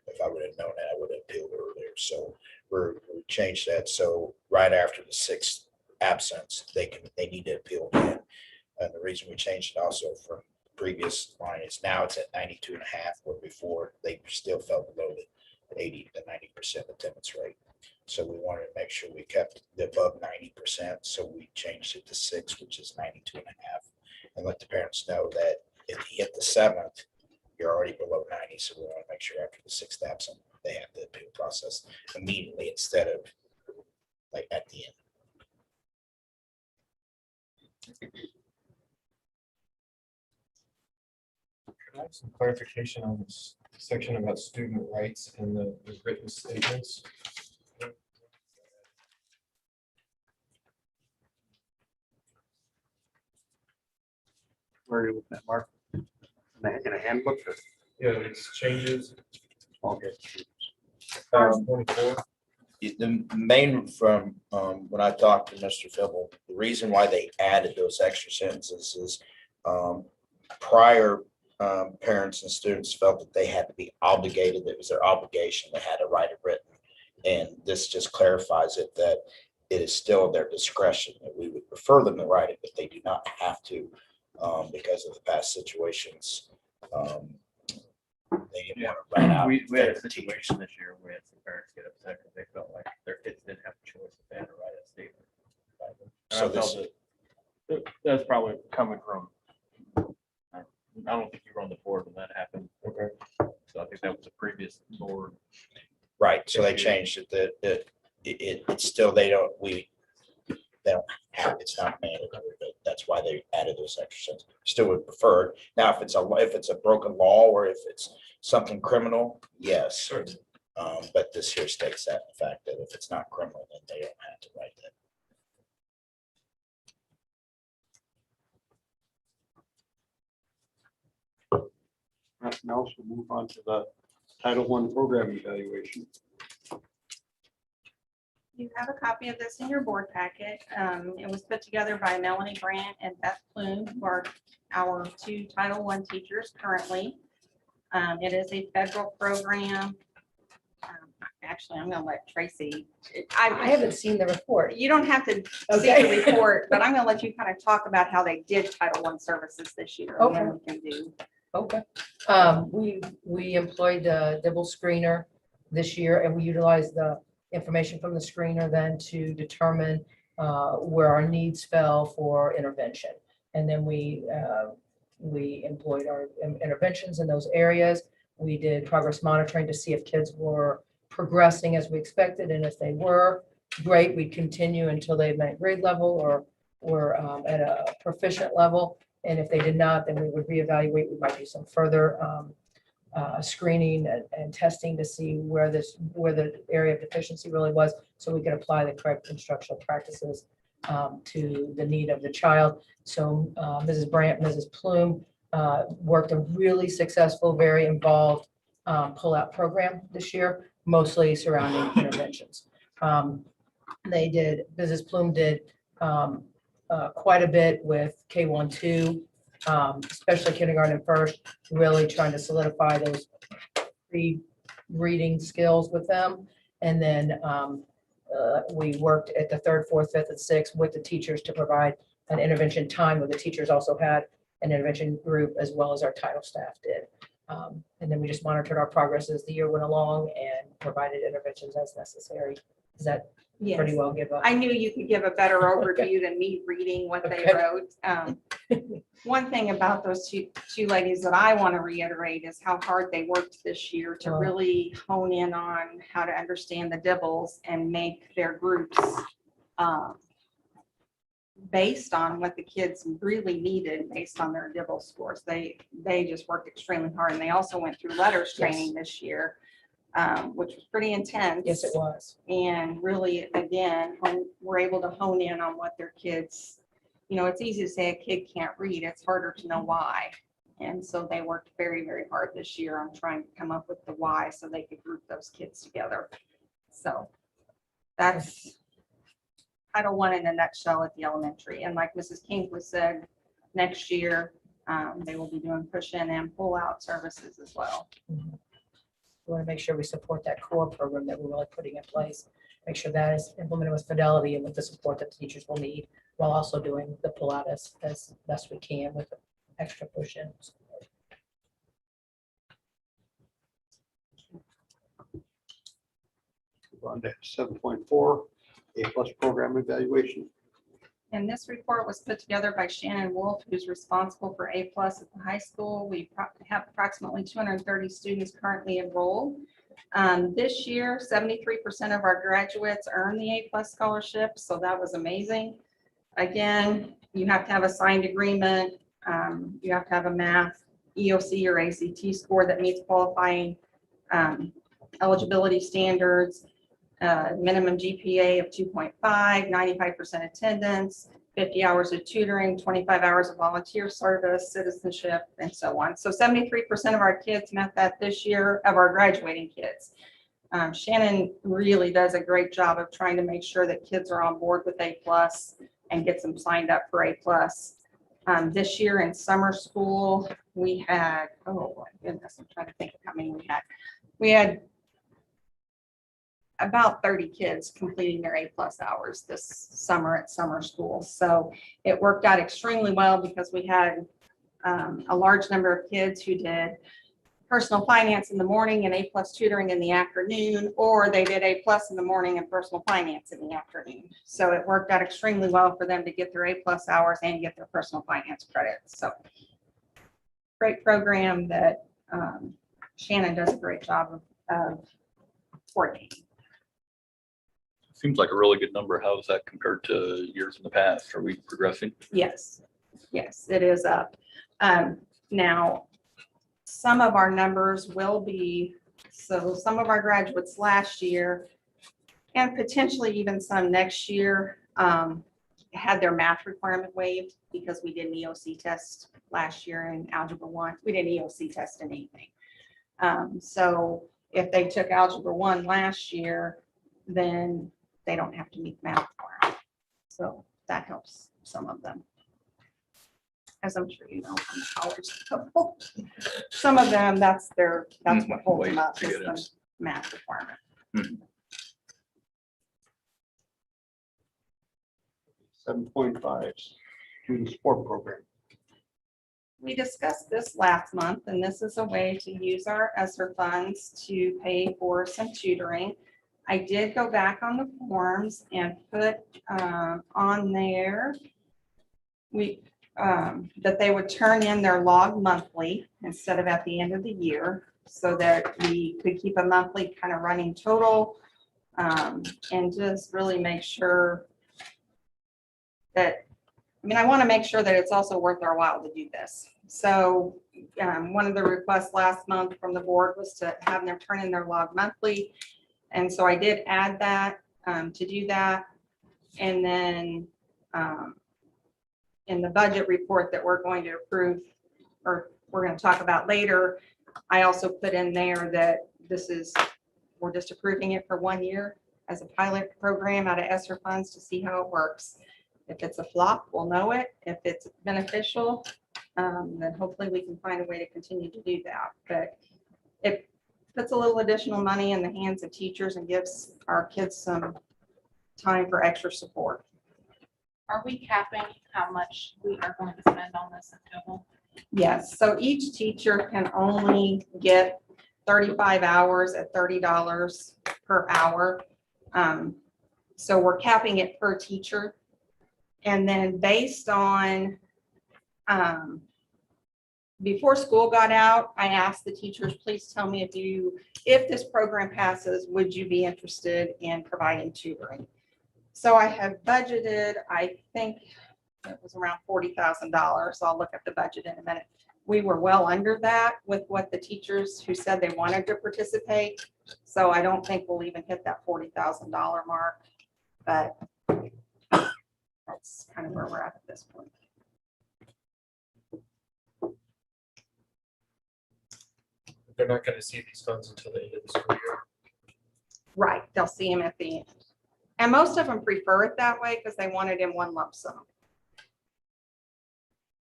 if I would have known that, I would have appealed earlier. So we changed that. So right after the 6th absence, they need to appeal again. And the reason we changed it also from previous line is now it's at 92.5, where before they still fell below the 80 to 90% attendance rate. So we wanted to make sure we kept it above 90%. So we changed it to 6, which is 92.5, and let the parents know that if you hit the 7th, you're already below 90. So we want to make sure after the 6th absence, they have the appeal process immediately instead of like at the end. Can I have some clarification on this section about student rights and the written statements? Where are you looking at, Mark? In a handbook? Yeah, it's changes. Okay. 24. The main from when I talked to Mr. Fibble, the reason why they added those extra sentences is prior parents and students felt that they had to be obligated. It was their obligation. They had to write it written. And this just clarifies it that it is still their discretion, that we would prefer them to write it, but they do not have to because of the past situations. They didn't want to write out. We had a favorite teachers. situation this year where we had some parents get upset because they felt like their kids didn't have a choice if they had to write a statement. So And I felt that that's probably coming from, I don't think you were on the board when that happened. Okay. So I think that was a previous board. Right, so they changed it, that it's still, they don't have, it's not mandatory, but that's why they added those extra sentences. still would prefer. Now, if it's a broken law or if it's something criminal, yes. But this here states that the fact that if it's not criminal, then they don't have to write that. Nothing else, we'll move on to the Title I program evaluation. You have a copy of this in your board packet. It was put together by Melanie Brandt and Beth Plume, who are our 2 Title I teachers currently. It is a federal program. Actually, I'm gonna let Tracy. I haven't seen the report. You don't have to see Okay. the report, but I'm gonna let you kind of talk about how they did Title I services this year. And then we can do. Okay. We employed a double screener this year, and we utilized the information from the screener then to determine where our needs fell for intervention. And then we employed our interventions in those areas. We did progress monitoring to see if kids were progressing as we expected, and if they were, great, we'd continue until they met grade level or were at a proficient level. And if they did not, then we would reevaluate. We might do some further screening and testing to see where the area of deficiency really was, so we could apply the correct instructional practices to the need of the child. So Mrs. Brandt, Mrs. Plume worked a really successful, very involved pull-out program this year, mostly surrounding interventions. Mrs. Plume did quite a bit with K-1-2, especially kindergarten and first, really trying to solidify those pre-reading skills with them. And then we worked at the 3rd, 4th, 5th, and 6th with the teachers to provide an intervention time, where the teachers also had an intervention group as well as our title staff did. And then we just monitored our progress as the year went along and provided interventions as necessary. Is that pretty well give up? I knew you could give a better Okay. overview than me reading what they Okay. wrote. One thing about those two ladies that I want to reiterate is how hard they worked this year to Oh. really hone in on how to understand the DIBELS and make their groups based on what the kids really needed based on their DIBELS scores. They just worked extremely hard, and they also went through letters training this year, which was pretty intense. Yes, it was. And really, again, we're able to hone in on what their kids, it's easy to say a kid can't read. It's harder to know why. And so they worked very, very hard this year on trying to come up with the why so they could group those kids together. So that's Title I in a nutshell at the elementary. And like Mrs. Kingsley said, next year, they will be doing push-in and pull-out services as well. We want to make sure we support that core program that we're really putting in place. Make sure that is implemented with fidelity and with the support that the teachers will need, while also doing the pull-out as best we can with extra push-ins. Move on to 7.4, A+ program evaluation. And this report was put together by Shannon Wolf, who's responsible for A+ at the high school. We have approximately 230 students currently enrolled. This year, 73% of our graduates earned the A+ scholarship, so that was amazing. Again, you have to have a signed agreement. You have to have a math, EOC, or ACT score that meets qualifying eligibility standards. Minimum GPA of 2.5, 95% attendance, 50 hours of tutoring, 25 hours of volunteer service, citizenship, and so on. So 73% of our kids met that this year, of our graduating kids. Shannon really does a great job of trying to make sure that kids are on board with A+ and gets them signed up for A+. This year in summer school, we had, oh my goodness, I'm trying to think of how many we had. We had about 30 kids completing their A+ hours this summer at summer school. So it worked out extremely well because we had a large number of kids who did personal finance in the morning and A+ tutoring in the afternoon, or they did A+ in the morning and personal finance in the afternoon. So it worked out extremely well for them to get their A+ hours and get their personal finance credits. So great program that Shannon does a great job of coordinating. Seems like a really good number. How is that compared to years in the past? Are we progressing? Yes, yes, it is up. Now, some of our numbers will be, so some of our graduates last year and potentially even some next year had their math requirement waived because we did an EOC test last year in Algebra 1. We didn't EOC test in anything. So if they took Algebra 1 last year, then they don't have to meet math requirement. So that helps some of them. As I'm sure you know from the college level. Some of them, that's what holds them up, is the math requirement. 7.5 student support program. We discussed this last month, and this is a way to use our ESSER funds to pay for some tutoring. I did go back on the forms and put on there that they would turn in their log monthly instead of at the end of the year, so that we could keep a monthly kind of running total, and just really make sure that, I mean, I want to make sure that it's also worth our while to do this. So one of the requests last month from the board was to have them turn in their log monthly. And so I did add that to do that. And then in the budget report that we're going to approve, or we're going to talk about later, I also put in there that we're just approving it for 1 year as a pilot program out of ESSER funds to see how it works. If it's a flop, we'll know it. If it's beneficial, then hopefully we can find a way to continue to do that. But it puts a little additional money in the hands of teachers and gives our kids some time for extra support. Are we capping how much we are going to spend on this in total? Yes, so each teacher can only get 35 hours at $30 per hour. So we're capping it per teacher. And then based on, before school got out, I asked the teachers, please tell me if this program passes, would you be interested in providing tutoring? So I have budgeted, I think it was around $40,000. I'll look at the budget in a minute. We were well under that with what the teachers who said they wanted to participate. So I don't think we'll even hit that $40,000 mark, but that's kind of where we're at this point. They're not going to see these funds until the end of the school year. Right, they'll see them at the end. And most of them prefer it that way because they want it in one lump sum.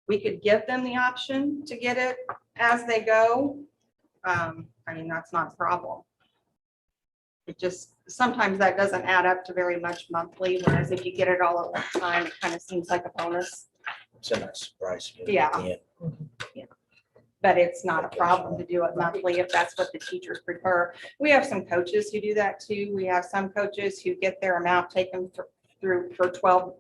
We could give them the option to get it as they go. I mean, that's not a problem. It just, sometimes that doesn't add up to very much monthly, whereas if you get it all at one time, it kind of seems like a bonus. It's a nice surprise. Yeah. But it's not a problem to do it monthly if that's what the teachers prefer. We have some coaches who do that too. We have some coaches who get their amount taken through for 12,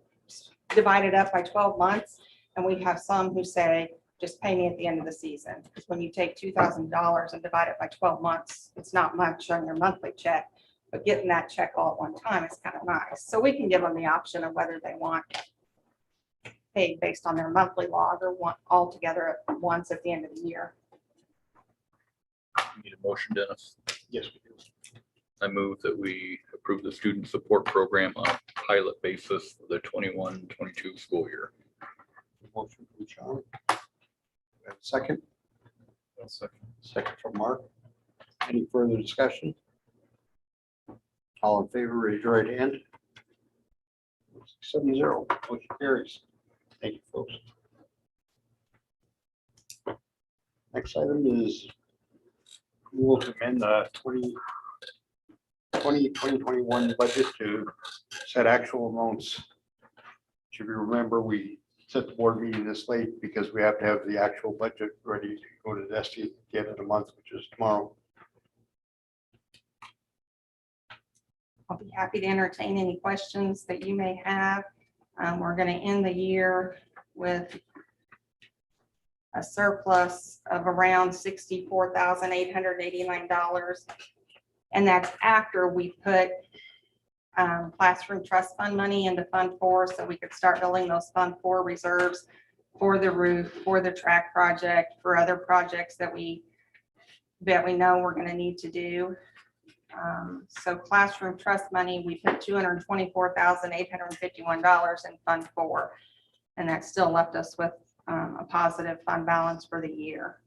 divided up by 12 months. And we have some who say, just pay me at the end of the season. Because when you take $2,000 and divide it by 12 months, it's not much on your monthly check. But getting that check all at one time is kind of nice. So we can give them the option of whether they want paid based on their monthly log or want all together at once at the end of the year. Need a motion, Dennis? Yes, we do. I move that we approve the student support program on a pilot basis for the 21-22 school year. Motion from Sean. And second. Second from Mark. Any further discussion? All in favor, raise your right hand. 7-0, motion carries. Thank you, folks. Next item is we'll amend the 2021 budget to set actual amounts. Should you remember, we set the board meeting this late because we have to have the actual budget ready to go to the ST again in a month, which is tomorrow. I'll be happy to entertain any questions that you may have. We're going to end the year with a surplus of around $64,889. And that's after we put classroom trust fund money into Fund 4 so we could start building those Fund 4 reserves for the roof, for the track project, for other projects that we know we're gonna need to do. So classroom trust money, we put $224,851 in Fund 4. And that still left us with a positive fund balance for the year.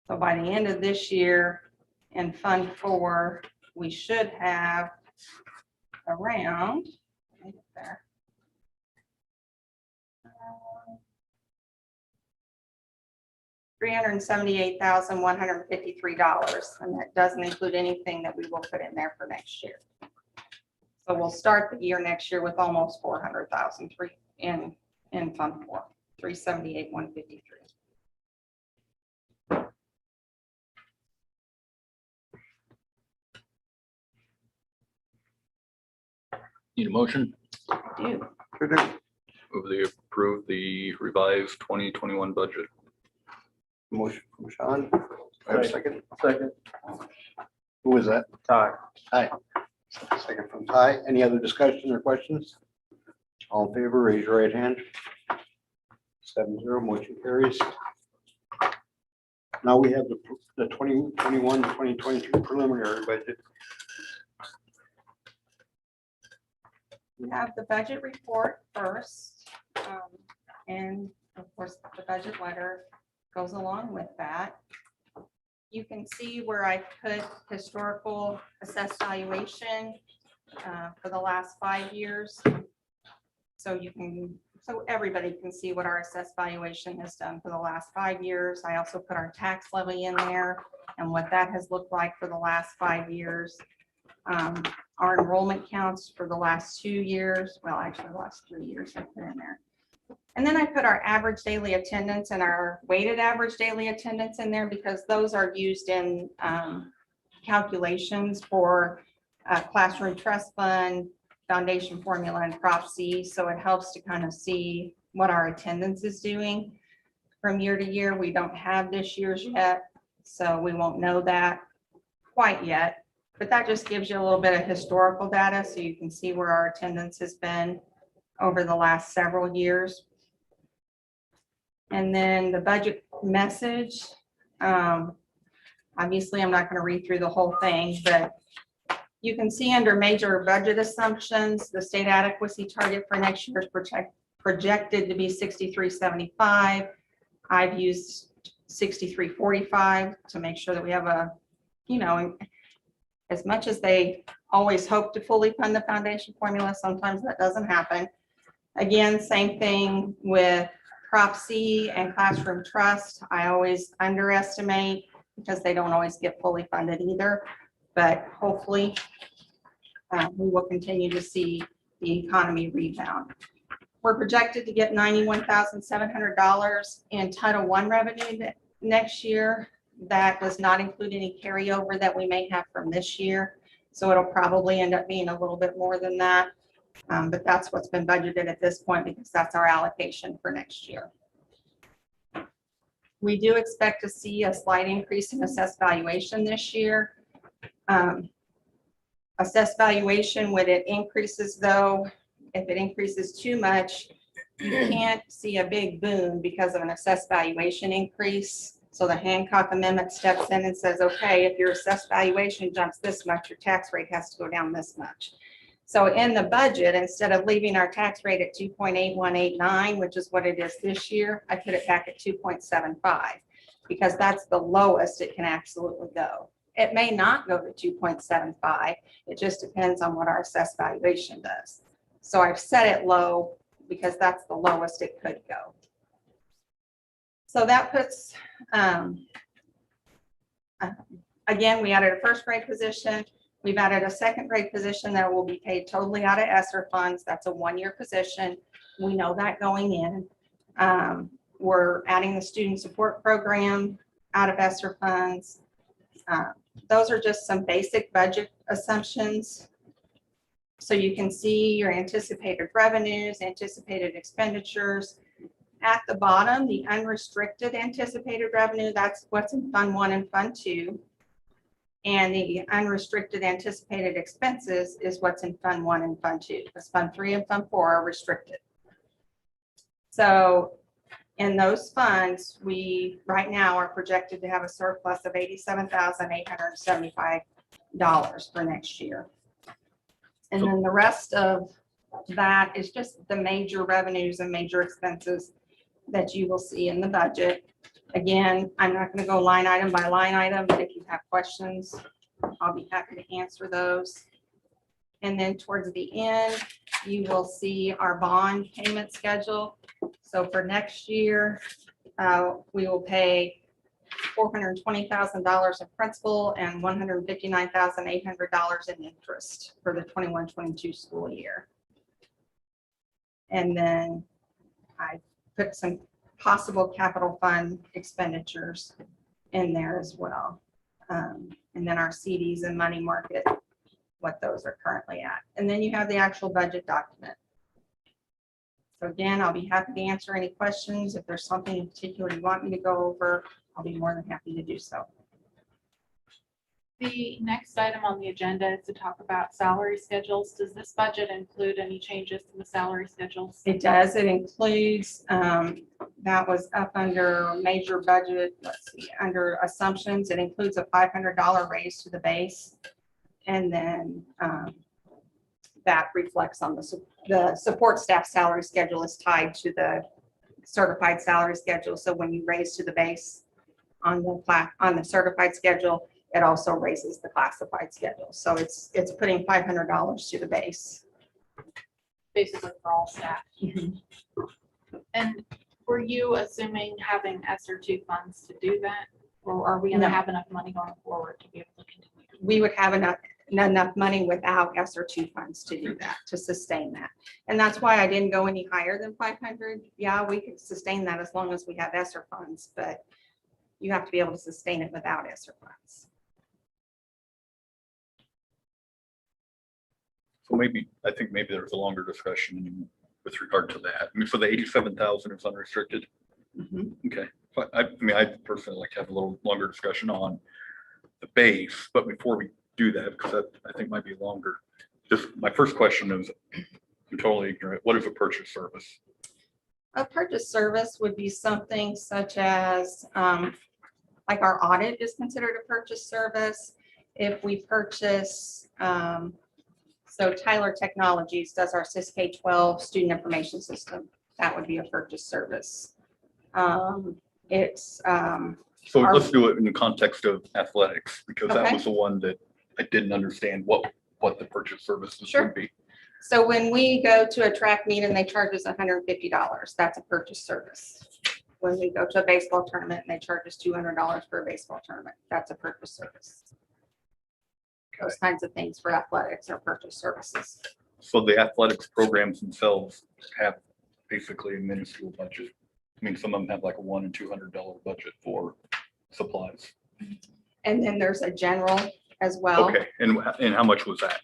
So by the end of this year in Fund 4, we should have around, let me get there. $378,153, and that doesn't include anything that we will put in there for next year. So we'll start the year next year with almost 400,000 in Fund 4, 378,153. Need a motion? I do. Move they approve the revised 2021 budget. Motion from Sean. I have a second. Second. Who was that? Ty. Second from Ty. Any other discussion or questions? All in favor, raise your right hand. 7-0, motion carries. Now we have the 2021-2022 preliminary budget. We have the budget report first, and of course, the budget letter goes along with that. You can see where I put historical assessed valuation for the last 5 years. So everybody can see what our assessed valuation has done for the last 5 years. I also put our tax levy in there and what that has looked like for the last 5 years. Our enrollment counts for the last 2 years, well, actually the last 3 years I put in there. And then I put our average daily attendance and our weighted average daily attendance in there because those are used in calculations for classroom trust fund, foundation formula, and Prop C. So it helps to kind of see what our attendance is doing from year to year. We don't have this year's yet, so we won't know that quite yet. But that just gives you a little bit of historical data so you can see where our attendance has been over the last several years. And then the budget message. Obviously, I'm not going to read through the whole thing, but you can see under major budget assumptions, the state adequacy target for next year is projected to be 63.75. I've used 63.45 to make sure that we have a, as much as they always hope to fully fund the foundation formula, sometimes that doesn't happen. Again, same thing with Prop C and classroom trust. I always underestimate because they don't always get fully funded either. But hopefully we will continue to see the economy rebound. We're projected to get $91,700 in Title I revenue next year. That does not include any carryover that we may have from this year. So it'll probably end up being a little bit more than that. But that's what's been budgeted at this point because that's our allocation for next year. We do expect to see a slight increase in assessed valuation this year. Assessed valuation, when it increases though, if it increases too much, you can't see a big boom because of an assessed valuation increase. So the Hancock Amendment steps in and says, okay, if your assessed valuation jumps this much, your tax rate has to go down this much. So in the budget, instead of leaving our tax rate at 2.8189, which is what it is this year, I put it back at 2.75 because that's the lowest it can absolutely go. It may not go to 2.75. It just depends on what our assessed valuation does. So I've set it low because that's the lowest it could go. So that puts, again, we added a first grade position. We've added a second grade position that will be paid totally out of ESSER funds. That's a 1-year position. We know that going in. We're adding the student support program out of ESSER funds. Those are just some basic budget assumptions. So you can see your anticipated revenues, anticipated expenditures. At the bottom, the unrestricted anticipated revenue, that's what's in Fund 1 and Fund 2. And the unrestricted anticipated expenses is what's in Fund 1 and Fund 2, because Fund 3 and Fund 4 are restricted. So in those funds, we right now are projected to have a surplus of $87,875 for next year. And then the rest of that is just the major revenues and major expenses that you will see in the budget. Again, I'm not going to go line item by line item, but if you have questions, I'll be happy to answer those. And then towards the end, you will see our bond payment schedule. So for next year, we will pay $420,000 in principal and $159,800 in interest for the 21-22 school year. And then I put some possible capital fund expenditures in there as well. And then our CDs and money market, what those are currently at. And then you have the actual budget document. So again, I'll be happy to answer any questions. If there's something in particular you want me to go over, I'll be more than happy to do so. The next item on the agenda is to talk about salary schedules. Does this budget include any changes to the salary schedules? It does. It includes, that was up under major budget, let's see, under assumptions. It includes a $500 raise to the base. And then that reflects on the support staff salary schedule is tied to the certified salary schedule. So when you raise to the base on the certified schedule, it also raises the classified schedule. So it's putting $500 to the base. Basically for all staff. And were you assuming having ESSER 2 funds to do that? Or are we going to No. have enough money going forward to be able to continue? We would have enough money without ESSER 2 funds to do that, to sustain that. And that's why I didn't go any higher than 500. Yeah, we could sustain that as long as we have ESSER funds, but you have to be able to sustain it without ESSER funds. So I think maybe there's a longer discussion with regard to that. I mean, so the 87,000 is unrestricted. Okay, but I mean, I'd personally like to have a little longer discussion on the base, but before we do that, because that I think might be longer. Just my first question is, I'm totally ignorant. What is a purchase service? A purchase service would be something such as, like our audit is considered a purchase service. If we purchase, so Tyler Technologies does our SysK-12 student information system. That would be a purchase service. So let's do it in the context of athletics, because that Okay. was the one that I didn't understand what the purchase services Sure. would be. So when we go to a track meet and they charge us $150, that's a purchase service. When we go to a baseball tournament and they charge us $200 for a baseball tournament, that's a purchase service. Those kinds of things for athletics are purchase services. So the athletics programs themselves have basically a minuscule budget. I mean, some of them have like a $100 and $200 budget for supplies. And then there's a general as well. Okay, and how much was that?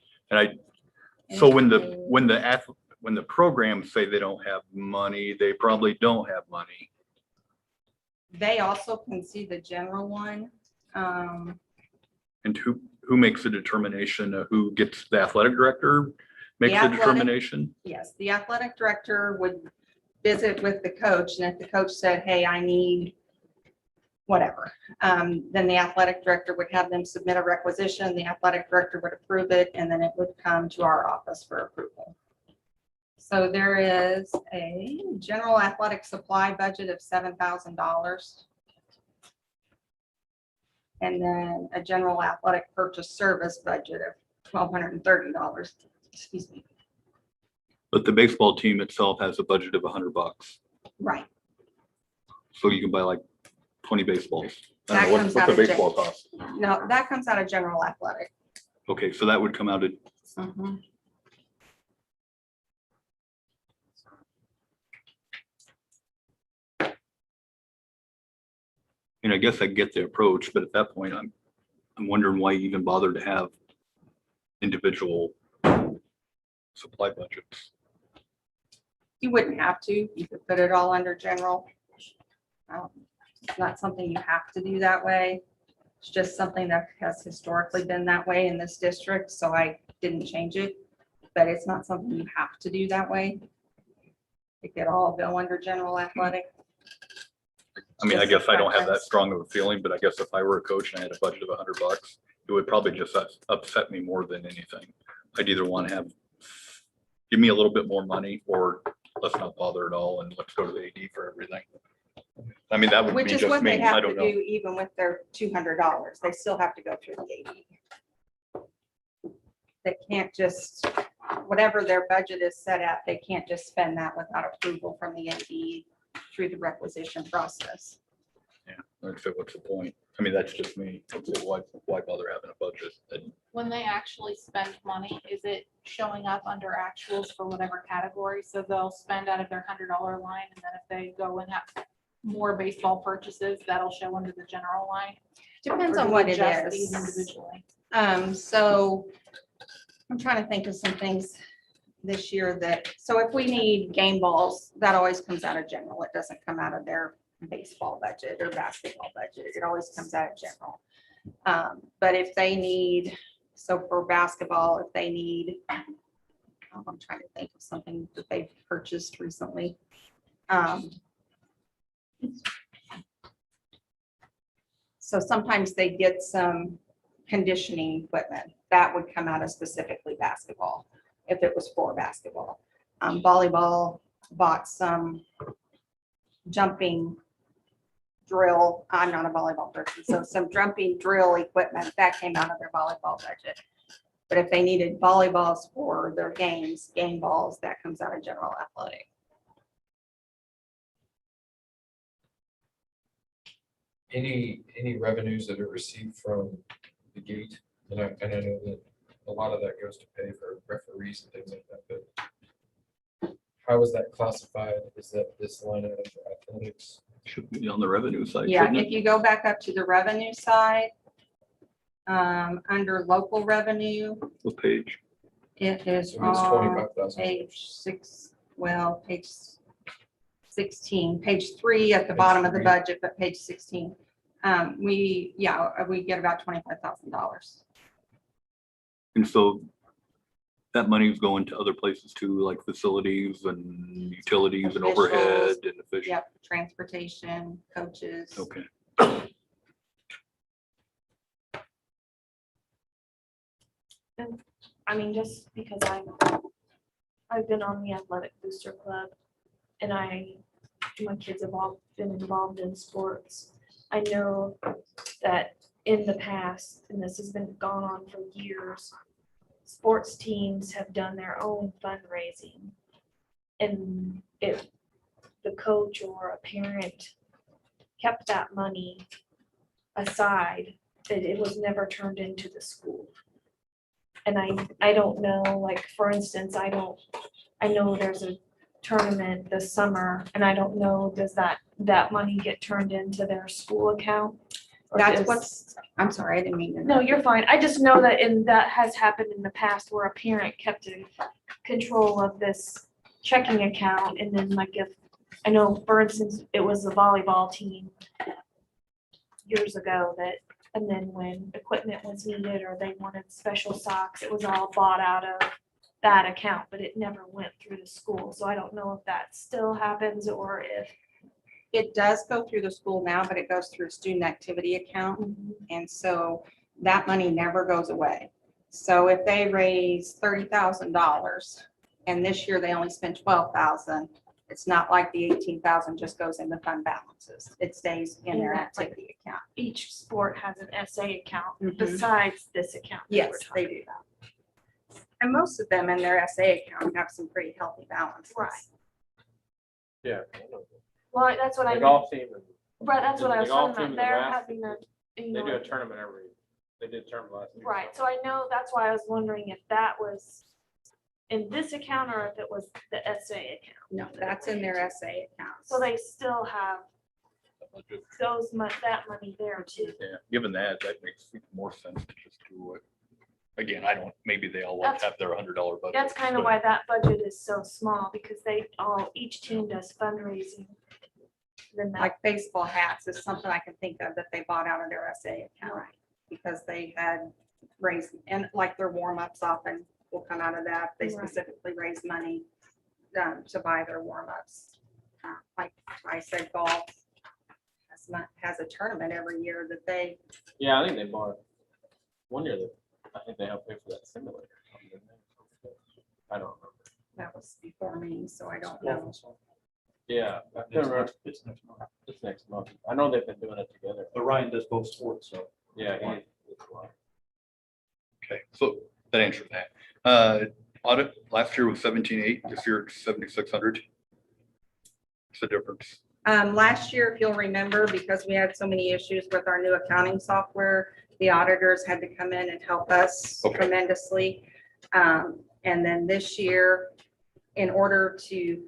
So when the programs say they don't have money, they probably don't have money. They also can see the general one. And who makes the determination of who gets, the athletic director makes the athletic- determination? Yes, the athletic director would visit with the coach, and if the coach said, hey, I need whatever, then the athletic director would have them submit a requisition, the athletic director would approve it, and then it would come to our office for approval. So there is a general athletic supply budget of $7,000. And then a general athletic purchase service budget of $1,230, excuse me. But the baseball team itself has a budget of $100. Right. So you can buy like 20 baseballs. I That don't know, comes what's out the of baseball cost? No, that comes out of general athletic. Okay, so that would come out of, and I guess I get the approach, but at that point, I'm wondering why you even bother to have individual supply budgets. You wouldn't have to, you could put it all under general. It's not something you have to do that way. It's just something that has historically been that way in this district, so I didn't change it. But it's not something you have to do that way. It could all go under general athletic. I mean, I Just a guess I don't have that preference. strong of a feeling, but I guess if I were a coach and I had a budget of $100, it would probably just upset me more than anything. I'd either want to have, give me a little bit more money, or let's not bother at all and let's go to the AD for everything. I mean, that would be Which is just what they me. I have to don't do know. even with their $200. They still have to go through the AD. They can't just, whatever their budget is set at, they can't just spend that without approval from the AD through the requisition process. I'd say, what's the point? I mean, that's just me. I'd say, why bother having a budget? And When they actually spend money, is it showing up under actuals for whatever category? So they'll spend out of their $100 line, and then if they go and have more baseball purchases, that'll show under the general line? Depends Or on do what we it adjust these is. individually? So I'm trying to think of some things this year that, so if we need game balls, that always comes out of general. It doesn't come out of their baseball budget or basketball budget. It always comes out of general. But if they need, so for basketball, if they need, I'm trying to think of something that they've purchased recently. So sometimes they get some conditioning equipment that would come out of specifically basketball, if it was for basketball. Volleyball bought some jumping drill. I'm not a volleyball person, so some jumping drill equipment that came out of their volleyball budget. But if they needed volleyballs for their games, game balls, that comes out of general athletic. Any revenues that are received from the gate? And I know that a lot of that goes to pay for referees and things like that, but how is that classified? Is that this line item for athletics? should be on the revenue side. Yeah, shouldn't it? if you go back up to the revenue side, under local revenue, What page? it is So it's on $25,000. page 6, well, page 16, page 3 at the bottom of the budget, but page 16. We get about $25,000. And so that money's going to other places too, like facilities and utilities and overhead Officials. and officials. Yep, transportation, coaches. Okay. I mean, just because I've been on the athletic booster club and my kids have all been involved in sports. I know that in the past, and this has been gone on for years, sports teams have done their own fundraising. And if the coach or a parent kept that money aside, that it was never turned into the school. And I don't know, like, for instance, I know there's a tournament this summer, and I don't know, does that money get turned into their school account? Or That's does- what's, I'm sorry, I didn't mean to. No, you're fine. I just know that that has happened in the past where a parent kept in control of this checking account, and then like if, I know, for instance, it was the volleyball team years ago that, and then when equipment was needed or they wanted special socks, it was all bought out of that account, but it never went through the school. So I don't know if that still happens or if. It does go through the school now, but it goes through a student activity account. And so that money never goes away. So if they raise $30,000 and this year they only spent $12,000, it's not like the $18,000 just goes into fund balances. It stays in their Yeah, like- activity account. Each sport has an SA account Mhm. besides this account. that Yes, we're they talking do. about. And most of them in their SA account have some pretty healthy balances. Right. Yeah. Well, that's what I The mean. golf team, Right, that's what I the was golf talking team about. and the They're basketball having a, you they do know, a tournament they did a tournament last year. right, so I know, that's why I was wondering if that was in this account or if it was the SA account. No, that's in their SA account. So they still have that money there too. Yeah, given that makes more sense to just do it. Again, I don't, maybe they all want to have their $100 budget. That's kind of but- why that budget is so small, because each team does fundraising. Then that, Like baseball hats is something I can think of that they bought out of their SA account. Because they had raised, and like their warm-ups often will come out of that. They Right. specifically raise money. to buy their warm-ups. Like I said, golf has a tournament every year that they, Yeah, I think they bought one year that, I think they helped pay for that simulator. I don't remember. that was before me, so I don't know. Yeah, I can't remember. It's next month. It's next month. I know they've been doing it together. But Ryan does both sports, so. Yeah. Okay, so that answered that. Audit, last year was 17,800, this year it's 7,600. What's the difference? Last year, if you'll remember, because we had so many issues with our new accounting software, the auditors had to come in and help us Okay. tremendously. And then this year, in order to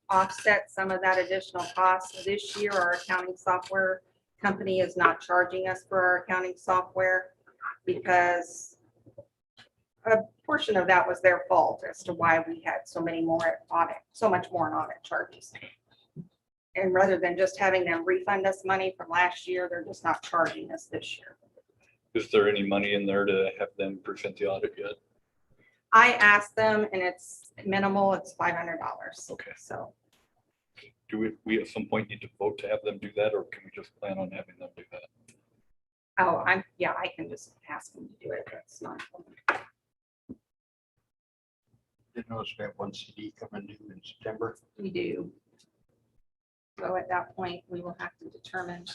offset some of that additional cost, this year, our accounting software company is not charging us for our accounting software because a portion of that was their fault as to why we had so much more in audit charges. And rather than just having them refund us money from last year, they're just not charging us this year. Is there any money in there to have them present the audit yet? I asked them and it's minimal, it's $500. Okay. So Do we at some point need to vote to have them do that, or can we just plan on having them do that? I can just ask them to do it. It's not. Didn't notice we have one CD coming due in September. We do. So at that point, we will have to determine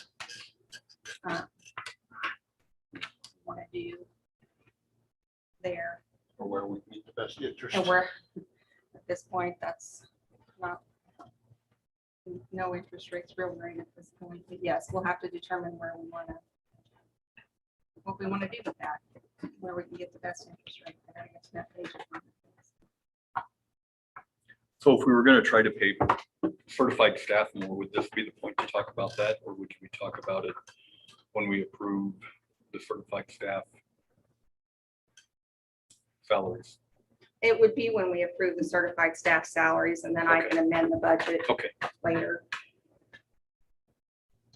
what to do there. Or where we meet the best interest. And we're, at this point, that's not, no interest rates real great at this point. But yes, we'll have to determine where we want to, what we want to do with that, where we can get the best interest rate. I gotta get to that page. So if we were gonna try to pay certified staff more, would this be the point to talk about that, or would we talk about it when we approve the certified staff salaries? It would be when we approve the certified staff salaries, and then I Okay. can amend the budget Okay, later.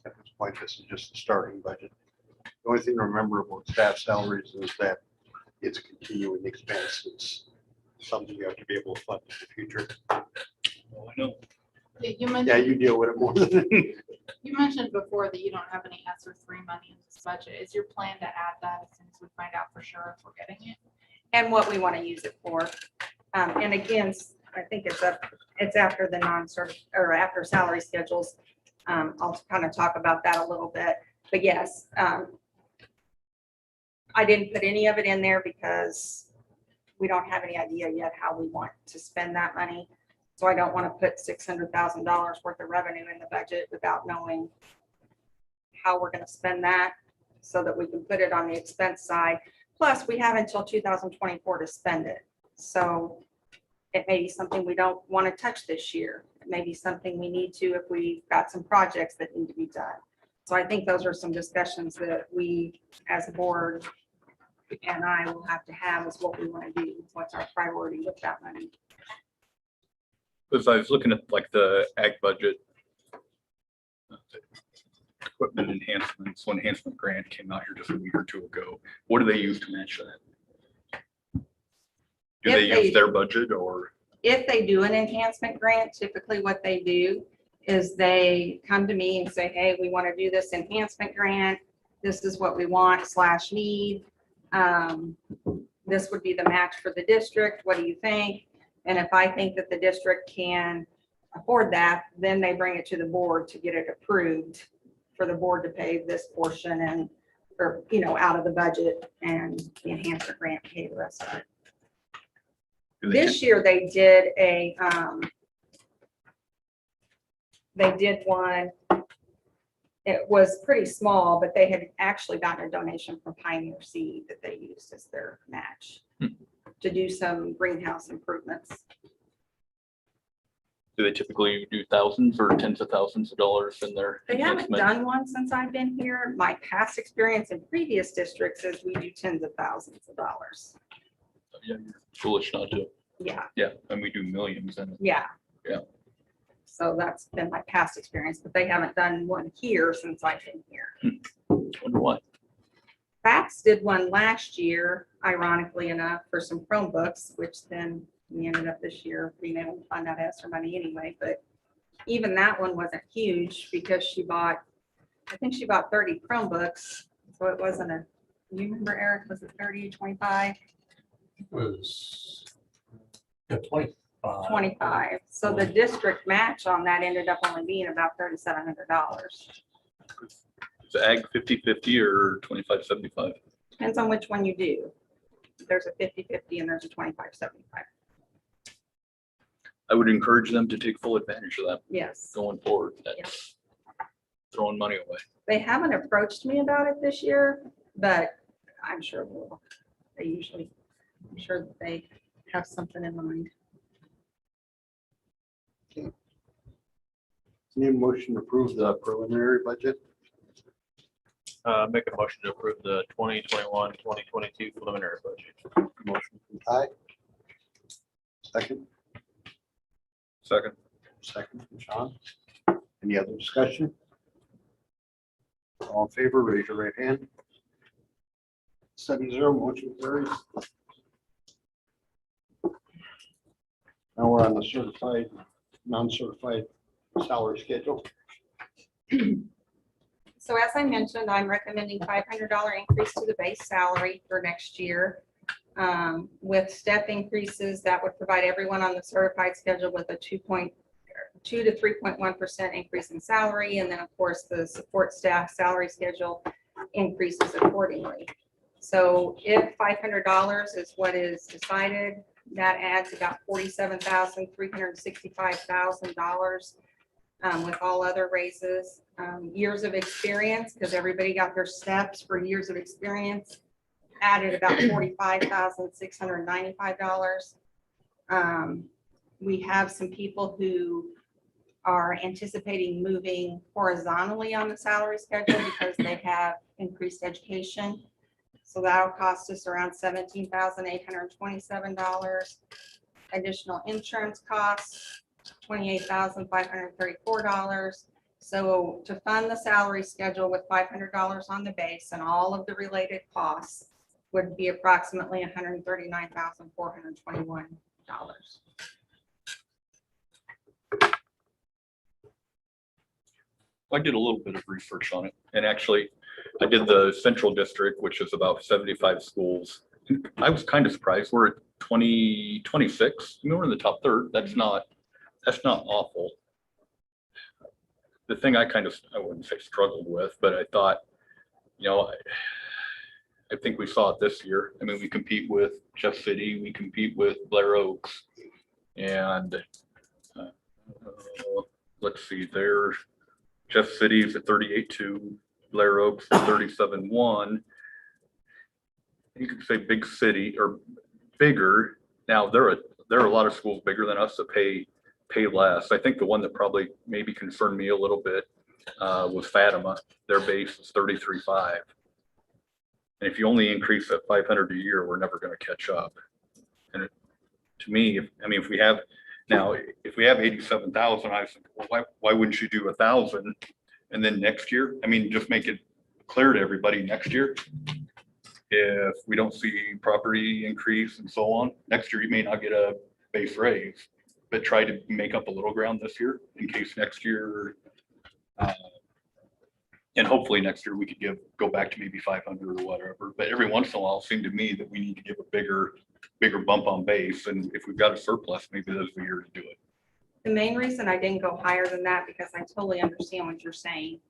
At this point, this is just the starting budget. The only thing to remember about staff salaries is that it's a continuing expense. It's something you have to be able to fund in the future. well, I know. You Yeah, mentioned, you deal with it more than. you mentioned before that you don't have any ESSER 3 money in this budget. Is your plan to add that as soon as we find out for sure if we're getting it? And what we want to use it for. And again, I think it's after the or after salary schedules. I'll kind of talk about that a little bit, but yes. I didn't put any of it in there because we don't have any idea yet how we want to spend that money. So I don't want to put $600,000 worth of revenue in the budget without knowing how we're going to spend that so that we can put it on the expense side. Plus, we have until 2024 to spend it. So it may be something we don't want to touch this year. It may be something we need to if we've got some projects that need to be done. So I think those are some discussions that we, as a board, and I will have to have is what we want to do. What's our priority with that money? Because I was looking at like the ag budget. Equipment enhancements, so enhancement grant came out here just a week or two ago. What do they use to match that? Do they If they- use their budget or? If they do an enhancement grant, typically what they do is they come to me and say, hey, we want to do this enhancement grant. This is what we want / need. This would be the match for the district. What do you think? And if I think that the district can afford that, then they bring it to the board to get it approved for the board to pay this portion and, or, out of the budget, and the enhancement grant pay the rest of it. Do they This year they did one. It was pretty small, but they had actually gotten a donation from Pioneer Seed that they used as their match to do some greenhouse improvements. Do they typically do thousands or tens of thousands of dollars in their They haven't enhancement? done one since I've been here. My past experience in previous districts is we do tens of thousands of dollars. Yeah, you're foolish not to. Yeah, Yeah, and we do millions and yeah. Yeah. So that's been my past experience, but they haven't done one here since I've been here. wonder why. FACTS did one last year, ironically enough, for some Chromebooks, which then We ended up this year being able to fund out ESSER money anyway, but even that one wasn't huge because I think she bought 30 Chromebooks. So it wasn't you remember, Eric, was it 30, 25? Was 25. 25. So the district match on that ended up only being about $3,700. Is ag 50/50 or 25/75? Depends on which one you do. There's a 50/50 and there's a 25/75. I would encourage them to take full advantage of that Yes. going forward. That's throwing money away. They haven't approached me about it this year, but I'm sure will. I'm sure that they have something in mind. Need a motion to approve the preliminary budget. Make a motion to approve the 2021-2022 preliminary budget. Motion from Ty. Second. Second from Sean. Any other discussion? All in favor, raise your right hand. 7-0, motion carries. Now we're on the certified, non-certified salary schedule. So as I mentioned, I'm recommending $500 increase to the base salary for next year. With step increases, that would provide everyone on the certified schedule with a 2.2 to 3.1% increase in salary. And then of course, the support staff salary schedule increases accordingly. So if $500 is what is decided, that adds about $47,365,000 with all other raises. Years of experience, because everybody got their steps for years of experience, added about $45,695. We have some people who are anticipating moving horizontally on the salary schedule because they have increased education. So that'll cost us around $17,827. Additional insurance costs, $28,534. So to fund the salary schedule with $500 on the base and all of the related costs would be approximately $139,421. I did a little bit of research on it, and actually I did the central district, which is about 75 schools. I was kind of surprised. We're at 26. We're in the top third. That's not awful. The thing I wouldn't say struggled with, but I thought, I think we saw it this year. I mean, we compete with Jeff City, we compete with Blair Oaks, and let's see, there, Jeff City is at 38.2, Blair Oaks at 37.1. You could say big city or bigger. Now there are a lot of schools bigger than us that pay less. I think the one that probably maybe concerned me a little bit was Fatima. Their base is 33.5. And if you only increase at 500 a year, we're never going to catch up. And to me, if we have 87,000, I was thinking, well, why wouldn't you do 1,000? And then next year, just make it clear to everybody next year, if we don't see property increase and so on, next year you may not get a base raise, but try to make up a little ground this year in case next year, and hopefully next year we could go back to maybe 500 or whatever. But every once in a while, it seemed to me that we need to give a bigger bump on base. And if we've got a surplus, maybe this is the year to do it. The main reason I didn't go higher than that, because I totally understand what you're saying,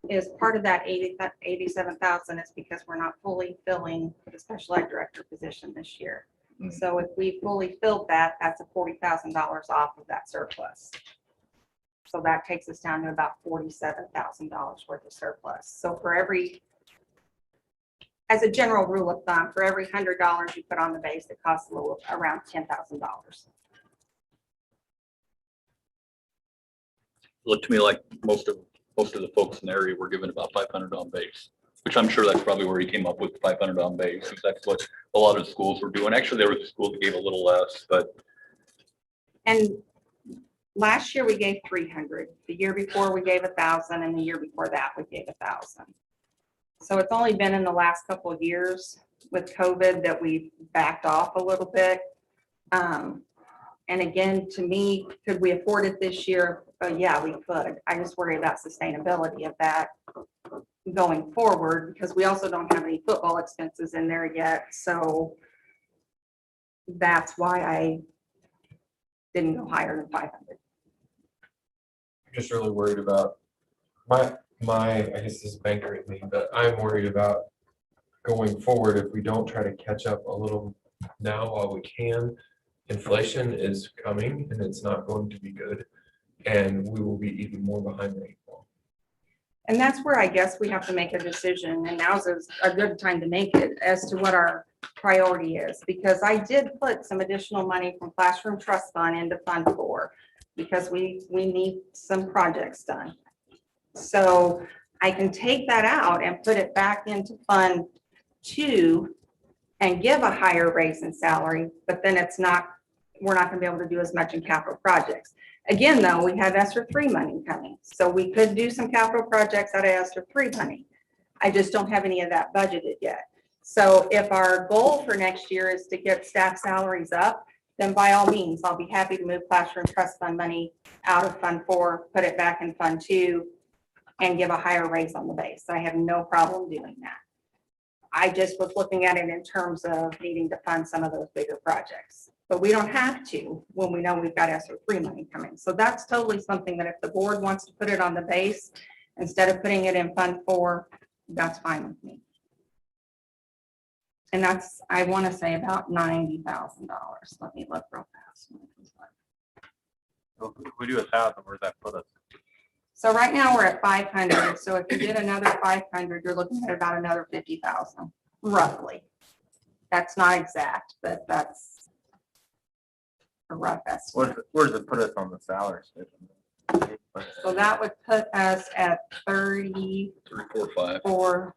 is part of that 87,000 is because we're not fully filling the special ed director position this year. So if we fully filled that, that's a $40,000 off of that surplus. So that takes us down to about $47,000 worth of surplus. So as a general rule of thumb, for every $100 you put on the base, it costs around $10,000. Looked to me like most of the folks in the area were given about 500 on base, which I'm sure that's probably where he came up with 500 on base, because that's what a lot of the schools were doing. Actually, there was a school that gave a little less, but. And last year we gave 300. The year before we gave 1,000, and the year before that we gave 1,000. So it's only been in the last couple of years with COVID that we've backed off a little bit. And again, to me, could we afford it this year? Yeah, we could. I just worry about sustainability of that going forward, because we also don't have any football expenses in there yet. So that's why I didn't go higher than 500. I'm just really worried about I guess this is banker me, but I'm worried about going forward if we don't try to catch up a little now while we can. Inflation is coming and it's not going to be good, and we will be even more behind the eight ball. And that's where I guess we have to make a decision, and now's a good time to make it as to what our priority is. Because I did put some additional money from Classroom Trust Fund into Fund 4, because we need some projects done. So I can take that out and put it back into Fund 2 and give a higher raise in salary, but then we're not gonna be able to do as much in capital projects. Again, though, we have ESSER 3 money coming, so we could do some capital projects out of ESSER 3 money. I just don't have any of that budgeted yet. So if our goal for next year is to get staff salaries up, then by all means, I'll be happy to move Classroom Trust Fund money out of Fund 4, put it back in Fund 2, and give a higher raise on the base. I have no problem doing that. I just was looking at it in terms of needing to fund some of those bigger projects. But we don't have to when we know we've got ESSER 3 money coming. So that's totally something that if the board wants to put it on the base instead of putting it in Fund 4, that's fine with me. And that's, I want to say, about $90,000. Let me look real fast. If we do 1,000, where's that put us? So right now we're at 500. So if you did another 500, you're looking at about another 50,000, roughly. That's not exact, but that's a rough estimate. Where does it put us on the salary schedule? So that would put us at 3, 4, 5. 34.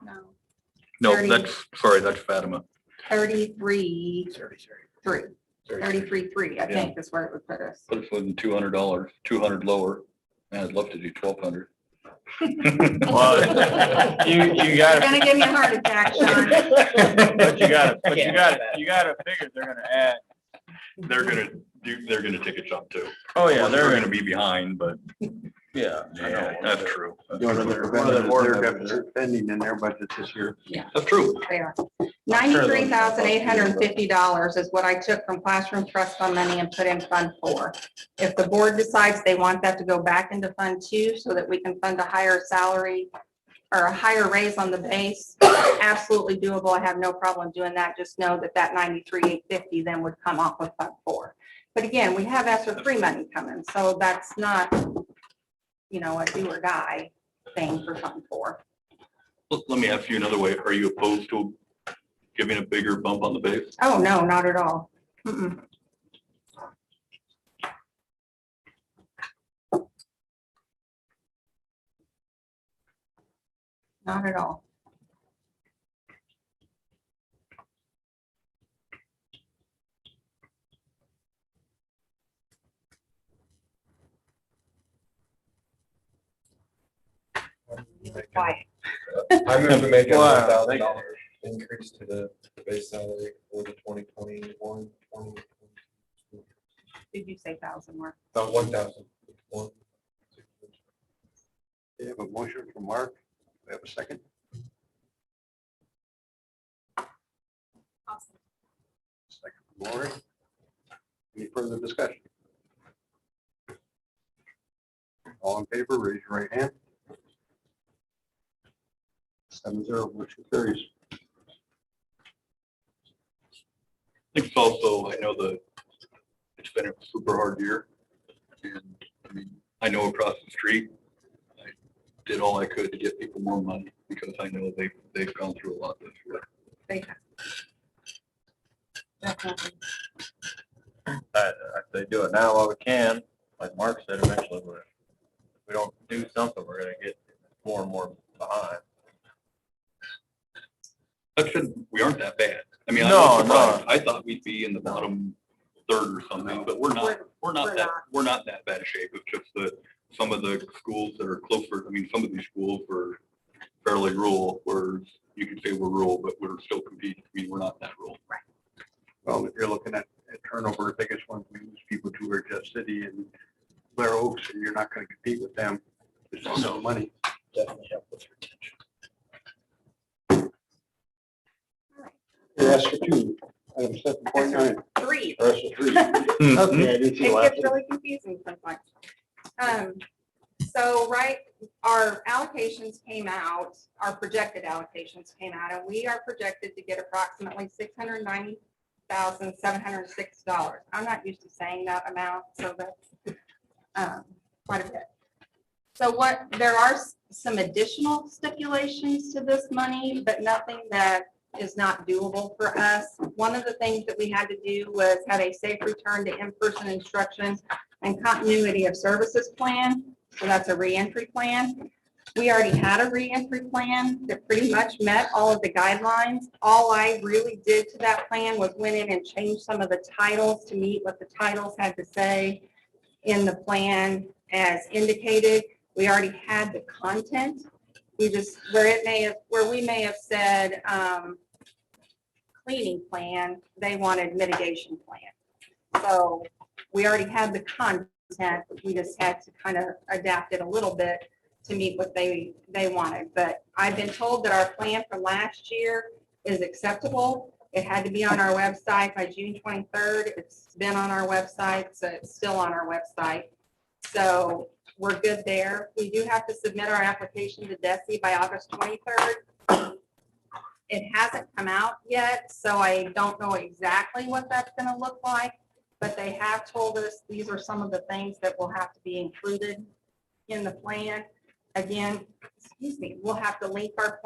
No. No, 30. that's Fatima. 33, 3. 33. 33, I think is where it would put us. Put us within $200, 200 lower. Man, I'd love to do 1,200. Well, you You're got gonna give me a heart attack, Sean. but you gotta figure they're gonna add. They're gonna take a jump too. Oh, yeah, They're they're gonna be behind, but yeah. yeah, that's true. One of their deficit spending in their budget this year. That's true. They are. $93,850 is what I took from Classroom Trust Fund money and put in Fund 4. If the board decides they want that to go back into Fund 2 so that we can fund a higher salary or a higher raise on the base, absolutely doable. I have no problem doing that. Just know that that $93,850 then would come off with Fund 4. But again, we have ESSER 3 money coming, so that's not, you know, a do or die thing for Fund 4. Let me ask you another way. Are you opposed to giving a bigger bump on the base? Oh, no, not at all. Mm-mm. Not at all. Why? I'm going to make a Wow. $1,000 increase to the base salary for the 2021, 2022. Did you say 1,000 more? About 1,000. We have a motion from Mark. We have a second. Second from Lori. Any further discussion? All in favor, raise your right hand. 7-0, motion carries. I think it's also, I know it's been a super hard year. And I mean, I know across the street, I did all I could to get people more money because I know they've gone through a lot this year. They have. Definitely. If they do it now while we can, like Mark said, eventually if we don't do something, we're gonna get more and more behind. We aren't that bad. I mean, No, I'm surprised. I thought we'd be in the bottom third or something, but we're not that bad a shape. It's just that some of the schools that are closer, I mean, some of these schools were fairly rural, where you could say we're rural, but we're still competing. I mean, we're not that rural. Well, if you're looking at turnover, the biggest ones we lose people to are Jeff City and Blair Oaks, and you're not gonna compete with them. It's also money. Definitely help with retention. You asked for two, item 7.9, Three. or that's a 3. Okay, I didn't see It last gets really confusing sometimes. So, right, our allocations came out, our projected allocations came out, and we are projected to get approximately $690,706. I'm not used to saying that amount, so that's quite a bit. So there are some additional stipulations to this money, but nothing that is not doable for us. One of the things that we had to do was have a safe return to in-person instruction and continuity of services plan. So that's a reentry plan. We already had a reentry plan that pretty much met all of the guidelines. All I really did to that plan was went in and changed some of the titles to meet what the titles had to say in the plan as indicated. We already had the content. We just, where we may have said cleaning plan, they wanted mitigation plan. So we already had the content, we just had to kind of adapt it a little bit to meet what they wanted. But I've been told that our plan from last year is acceptable. It had to be on our website by June 23rd. It's been on our website, so it's still on our website. So we're good there. We do have to submit our application to DESI by August 23rd. It hasn't come out yet, so I don't know exactly what that's going to look like, but they have told us these are some of the things that will have to be included in the plan. Again, excuse me, we'll have to link our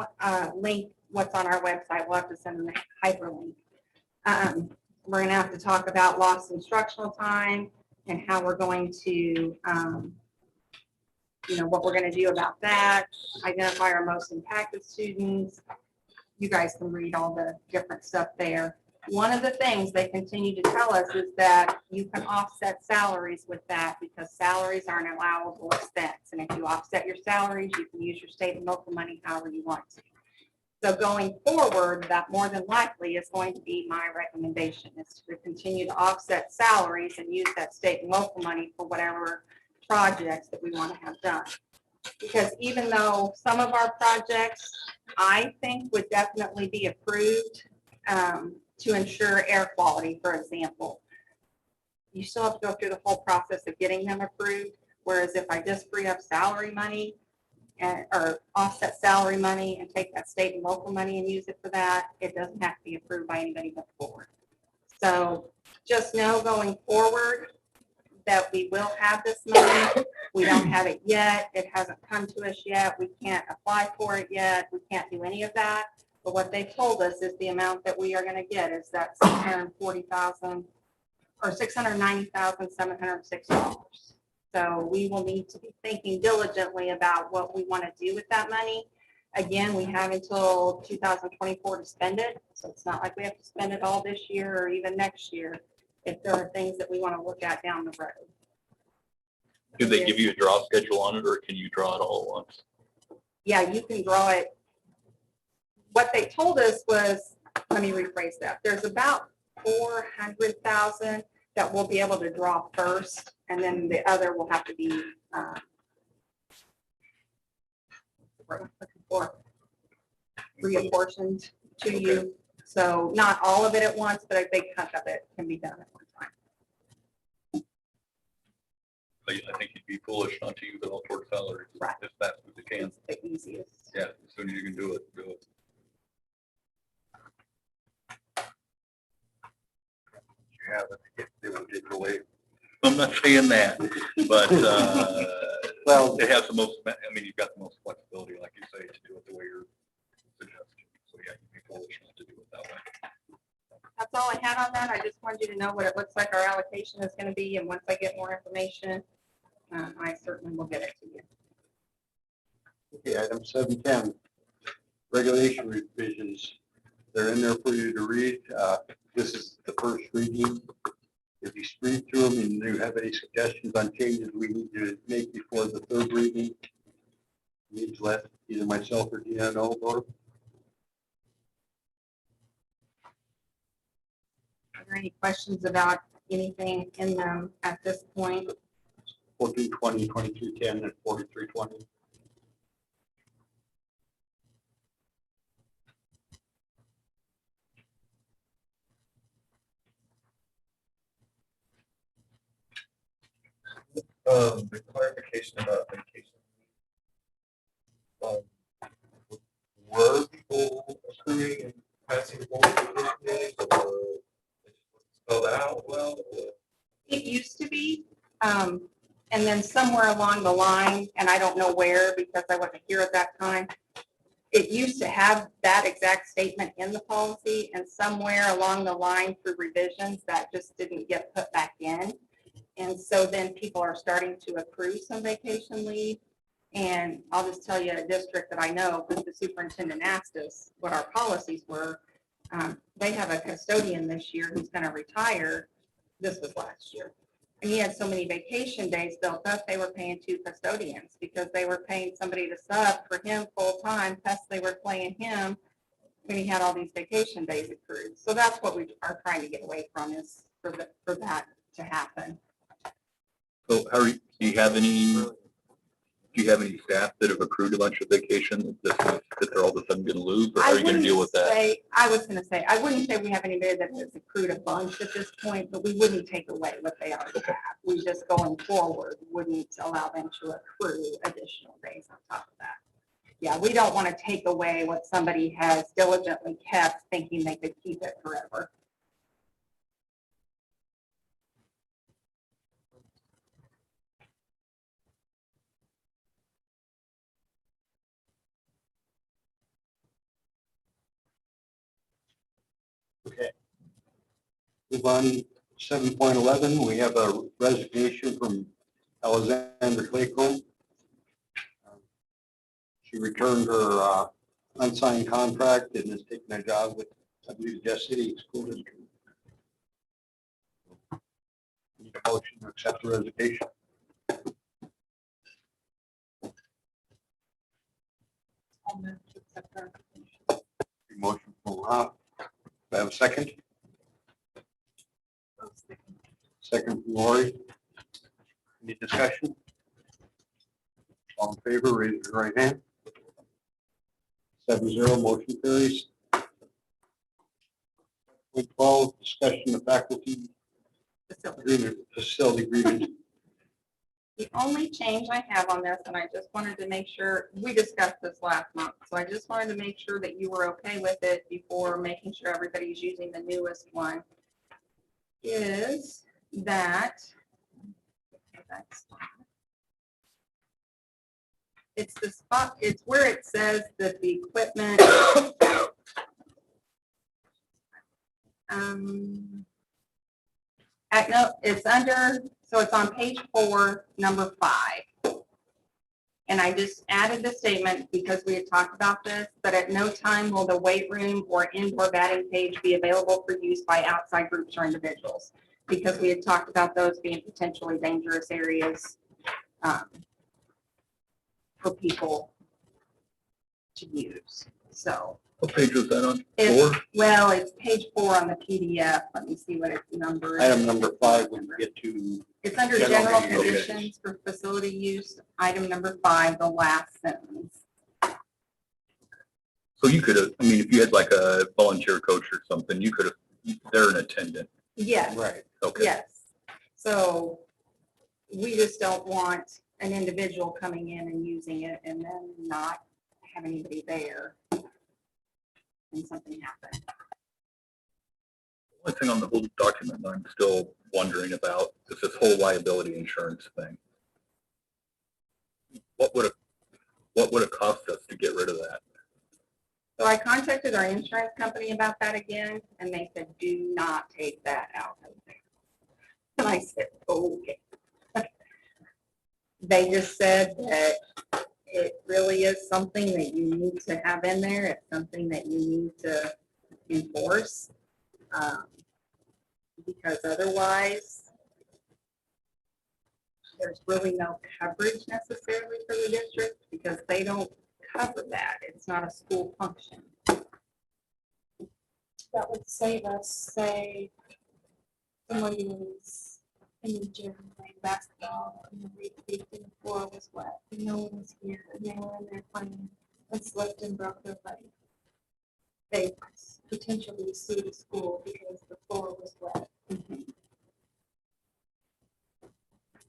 link what's on our website. We'll have to send them a hyperlink. We're going to have to talk about lost instructional time and how we're going to, what we're going to do about that, identify our most impacted students. You guys can read all the different stuff there. One of the things they continue to tell us is that you can offset salaries with that because salaries are an allowable expense. And if you offset your salaries, you can use your state and local money however you want to. So going forward, that more than likely is going to be my recommendation is to continue to offset salaries and use that state and local money for whatever projects that we want to have done. Because even though some of our projects I think would definitely be approved to ensure air quality, for example, you still have to go through the whole process of getting them approved. Whereas if I just free up salary money or offset salary money and take that state and local money and use it for that, it doesn't have to be approved by anybody but the board. So just know going forward that we will have this money. We don't have it yet. It hasn't come to us yet. We can't apply for it yet. We can't do any of that. But what they told us is the amount that we are going to get is that $640,000 or $690,706. So we will need to be thinking diligently about what we want to do with that money. Again, we have until 2024 to spend it. So it's not like we have to spend it all this year or even next year if there are things that we want to look at down the road. Do they give you a draw schedule on it, or can you draw it all at once? Yeah, you can draw it. What they told us was, let me rephrase that. There's about 400,000 that we'll be able to draw first, and then the other will have to be reapportioned to you. So not all of it at once, but a big chunk of it can be done at one time. I think you'd be foolish not to use it all towards salaries. Right. As fast as you can. It's the easiest. Yeah, as soon as you can do it, do it. You have it, they won't take it away. I'm not saying that, but Well, it has the most, I mean, you've got the most flexibility, like you say, to do it the way you're suggesting. So yeah, you'd be foolish not to do it that way. That's all I had on that. I just wanted you to know what it looks like our allocation is going to be. And once I get more information, I certainly will get it to you. okay, item 7.10, regulation revisions. They're in there for you to read. This is the first reading. If you read through them and you have any suggestions on changes we need to make before the third reading, you need to let either myself or Deanna know about it. there any questions about anything in them at this point? 1420, 2310, and 4320. The clarification about vacation. Were people accruing and passing forward vacation days, or they just wasn't spelled out well? Or? It used to be, and then somewhere along the line, and I don't know where because I wasn't here at that time, it used to have that exact statement in the policy, and somewhere along the line through revisions, that just didn't get put back in. And so then people are starting to accrue some vacation leave. And I'll just tell you a district that I know, because the superintendent asked us what our policies were. They have a custodian this year who's going to retire. This was last year. And he had so many vacation days built up, they were paying 2 custodians because they were paying somebody to sub for him full time, plus they were paying him when he had all these vacation days accrued. So that's what we are trying to get away from, is for that to happen. So do you have any staff that have accrued a bunch of vacation that they're all of a sudden going to lose, or how are you going to deal with that? I wouldn't say we have anybody that has accrued a bunch at this point, but we wouldn't take away what they already have. We just going forward wouldn't allow them to accrue additional days on top of that. Yeah, we don't want to take away what somebody has diligently kept, thinking they could keep it forever. Okay. Move on, 7.11, we have a resignation from Alexander Claycomb. She returned her unsigned contract and is taking a job with, I believe, Jeff City School District. Need a motion to accept the resignation. I'll move to accept her. Motion from Rob. Do I have a second? Second from Lori. Any discussion? All in favor, raise your right hand. 7-0, motion carries. 12, discussion of faculty agreement, facility agreement. The only change I have on this, and I just wanted to make sure, we discussed this last month, so I just wanted to make sure that you were okay with it before making sure everybody's using the newest one, is that it's the spot, it's where it says that the equipment no, it's under, so it's on page 4, number 5. And I just added the statement because we had talked about this, but at no time will the weight room or indoor batting cage be available for use by outside groups or individuals, because we had talked about those being potentially dangerous areas for people to use. So What page was that on? it's, 4? well, it's page 4 on the PDF. Let me see what its number is. Item number 5, when we get to It's under General general conditions. conditions for facility use, item number 5, the last sentence. So you could have, I mean, if you had like a volunteer coach or something, you could have, they're an attendant. Yes, right. Okay. yes. So we just don't want an individual coming in and using it and then not have anybody there and something happen. One thing on the whole document that I'm still wondering about is this whole liability insurance thing. What would it cost us to get rid of that? So I contacted our insurance company about that again, and they said, do not take that out of there. And I said, okay. They just said that it really is something that you need to have in there. It's something that you need to enforce. Because otherwise, there's really no coverage necessarily for the district because they don't cover that. It's not a school function. That would save us, say, somebody was in the gym playing basketball and the floor was wet and no one was here and they were in there playing and slipped and broke their leg. They potentially sue the school because the floor was wet.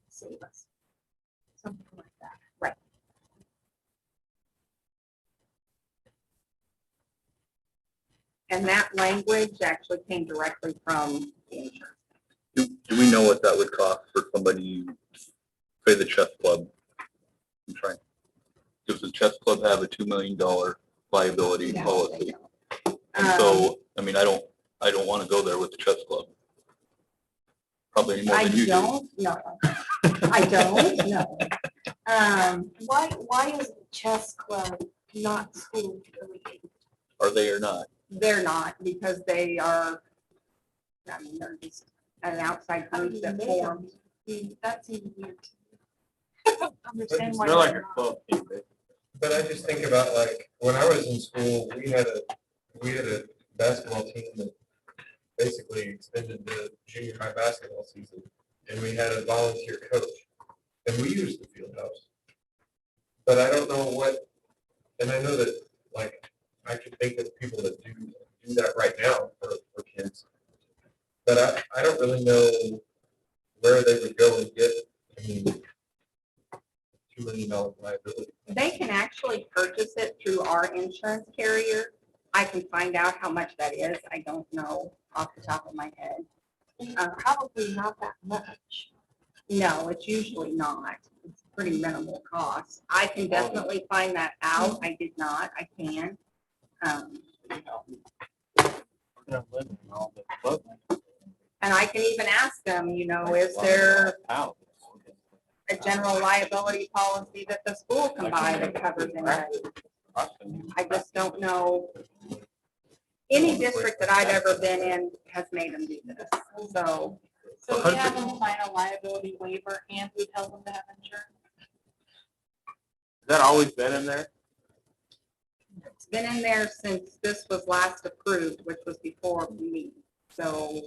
Save us. Something like that. Right. And that language actually came directly from the insurance. Do we know what that would cost for somebody, say the chess club? I'm trying. Does the chess club have a $2 million liability No, policy? they don't. And so, I mean, I don't want to go there with the chess club. Probably any more I than you do. don't know. I don't know. Why is the chess club not school affiliated? Are they or not? They're not, because they are, I mean, they're just an outside group that forms. That seems weird. to me. I don't understand why. They're like a not. club team, basically. But I just think about like, when I was in school, we had a basketball team that basically extended the junior high basketball season. And we had a volunteer coach and we used the field house. But I don't know what, and I know that like, I could think of people that do that right now for kids. But I don't really know where they would go and get, I mean, $2 million liability. They can actually purchase it through our insurance carrier. I can find out how much that is. I don't know off the top of my head. Probably not that much. No, it's usually not. It's pretty minimal cost. I can definitely find that out. I did not. I can. And I can even ask them, you know, is there a general liability policy that the school can buy that covers anybody? I just don't know. Any district that I've ever been in has made them do this, so. So we have them sign a liability waiver and we tell them to have insurance. Has that always been in there? It's been in there since this was last approved, which was before me, so.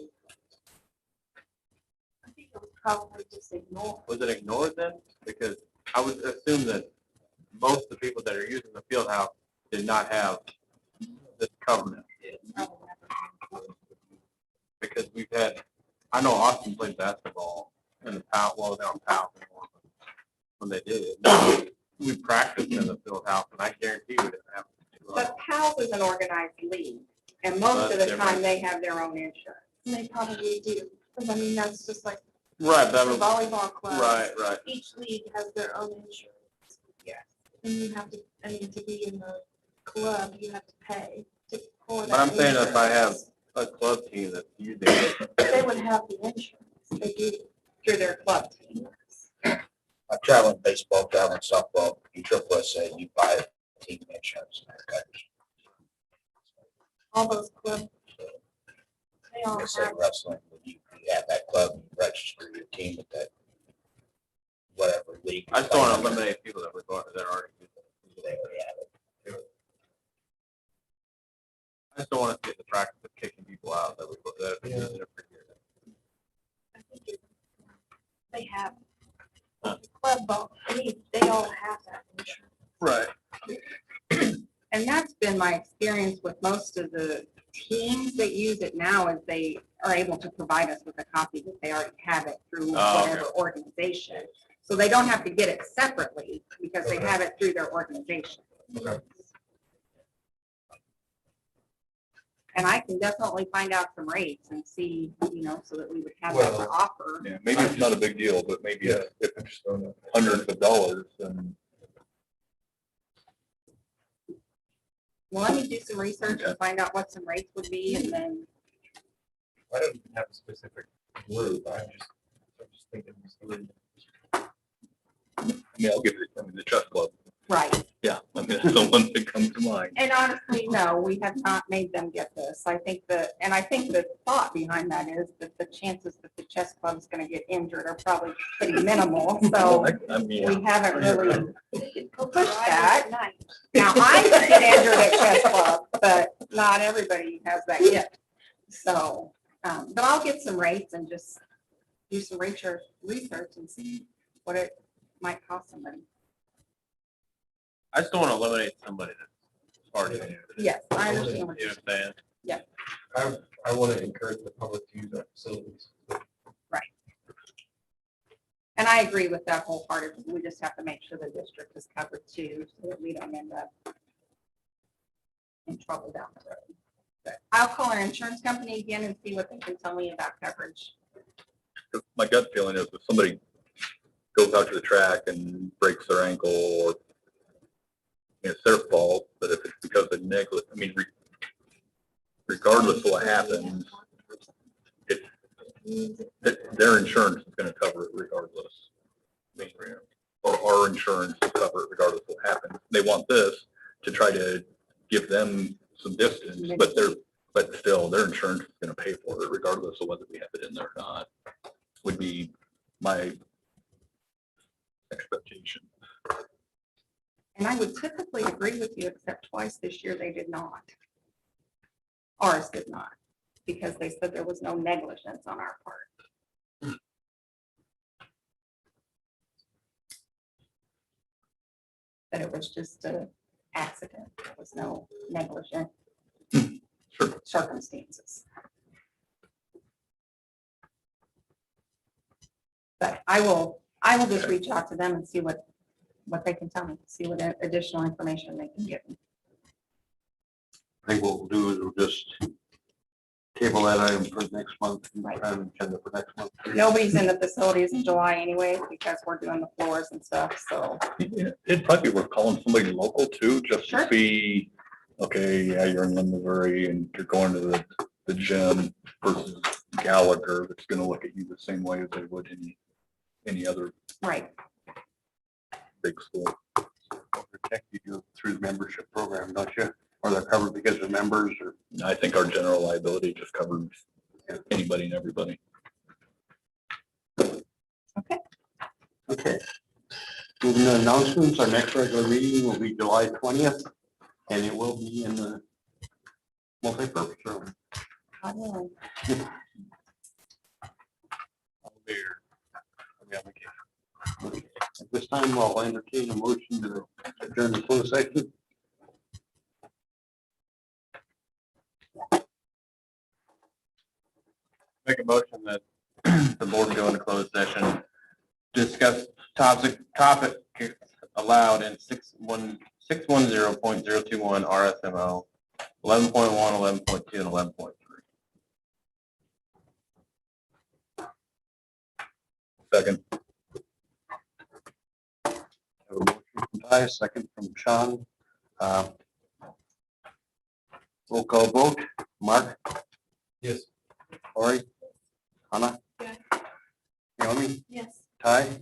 I think it was probably just ignored. Was it ignored then? Because I would assume that most of the people that are using the field house did not have this covenant. Because we've had, I know Austin played basketball in the PAL, well, down PAL when they did it. We practiced in the field house and I guarantee we didn't have. But PALS is an organized league, and most of the time they have their own insurance. And they probably do, because I mean, that's just like Right, that the was, volleyball club. right. Each league has their own insurance. Yeah. And you have to, I mean, to be in the club, you have to pay for that. But I'm saying if I have insurance. a club team that's using it, They would have the insurance. They do. Through their club team. I'm traveling baseball, traveling softball, you AAA, you buy team insurance. All those clubs. They all I say have. wrestling, when you have that club, you register your team with that, whatever league. I just don't want to eliminate people that were going, that are already using it. They would have it. I just don't want to get the practice of kicking people out that we put that have been using it for years. I think they have. Huh. Club ball, I mean, they all have that insurance. Right. And that's been my experience with most of the teams that use it now, is they are able to provide us with a copy that they already have it through Oh, okay. whatever organization. So they don't have to get it separately because they have it through their organization. Okay. And I can definitely find out some rates and see, you know, so that we would have that to Well, offer. Yeah, maybe it's not a big deal, but maybe if it's Just don't know. hundreds of dollars, then Well, let me do some research and find out what some rates would be, and then, I don't even have a specific group. I'm just thinking. I mean, I'll give it, I mean, the chess club. right. Yeah, I mean, that's the one that comes to mind. And honestly, no, we have not made them get this. I think the thought behind that is that the chances that the chess club is gonna get injured are probably pretty minimal, so I mean, we haven't really Go pushed Friday that. night. Now, I get injured at chess club, but not everybody has that gift. So, But I'll get some rates and just do some research and see what it might cost somebody. I just don't want to eliminate somebody that's already there. Yes, I understand what You you're know what I'm saying? I want to encourage the public to use our facilities. And I agree with that wholeheartedly. We just have to make sure the district is covered too, so that we don't end up in trouble down the road. But I'll call our insurance company again and see what they can tell me about coverage. My gut feeling is if somebody goes out to the track and breaks their ankle or it's their fault, but if it's because of neglect, I mean, regardless of what happens, their insurance is going to cover it regardless. I mean, or our insurance will cover it regardless of what happens. They want this to try to give them some distance, but still their insurance is going to pay for it regardless of whether we have it in there or not, would be my expectation. And I would typically agree with you, except twice this year they did not. Ours did not, because they said there was no negligence on our part. That it was just an accident. There was no negligent circumstances. But I will just reach out to them and see what they can tell me, see what additional information they can give me. I think what we'll do is we'll just table that item for next month. Right. Agenda for next month. Nobody's in the facilities in July anyway, because we're doing the floors and stuff, so. It'd probably be worth calling somebody local too, just Sure. to see, okay, yeah, you're in Missouri and you're going to the gym versus Gallagher, that's gonna look at you the same way as they would any other Right. big school. Protect you through the membership program, don't you? Or they're covered because of members or. I think our general liability just covers anybody and everybody. Okay. Moving to announcements, our next regular meeting will be July 20th, and it will be in the multi-purpose room. I will. I'll be here. I'll be on vacation. At this time, I'll entertain a motion to adjourn the closed section. Make a motion that the board go into closed session, discuss topic allowed in 610.021 RSMO, 11.1, 11.2, and 11.3. Second. Have a motion from Ty, a second from Sean. Roll call vote. Mark? Yes. Lori? Hannah? Yeah. Naomi? Yes. Ty?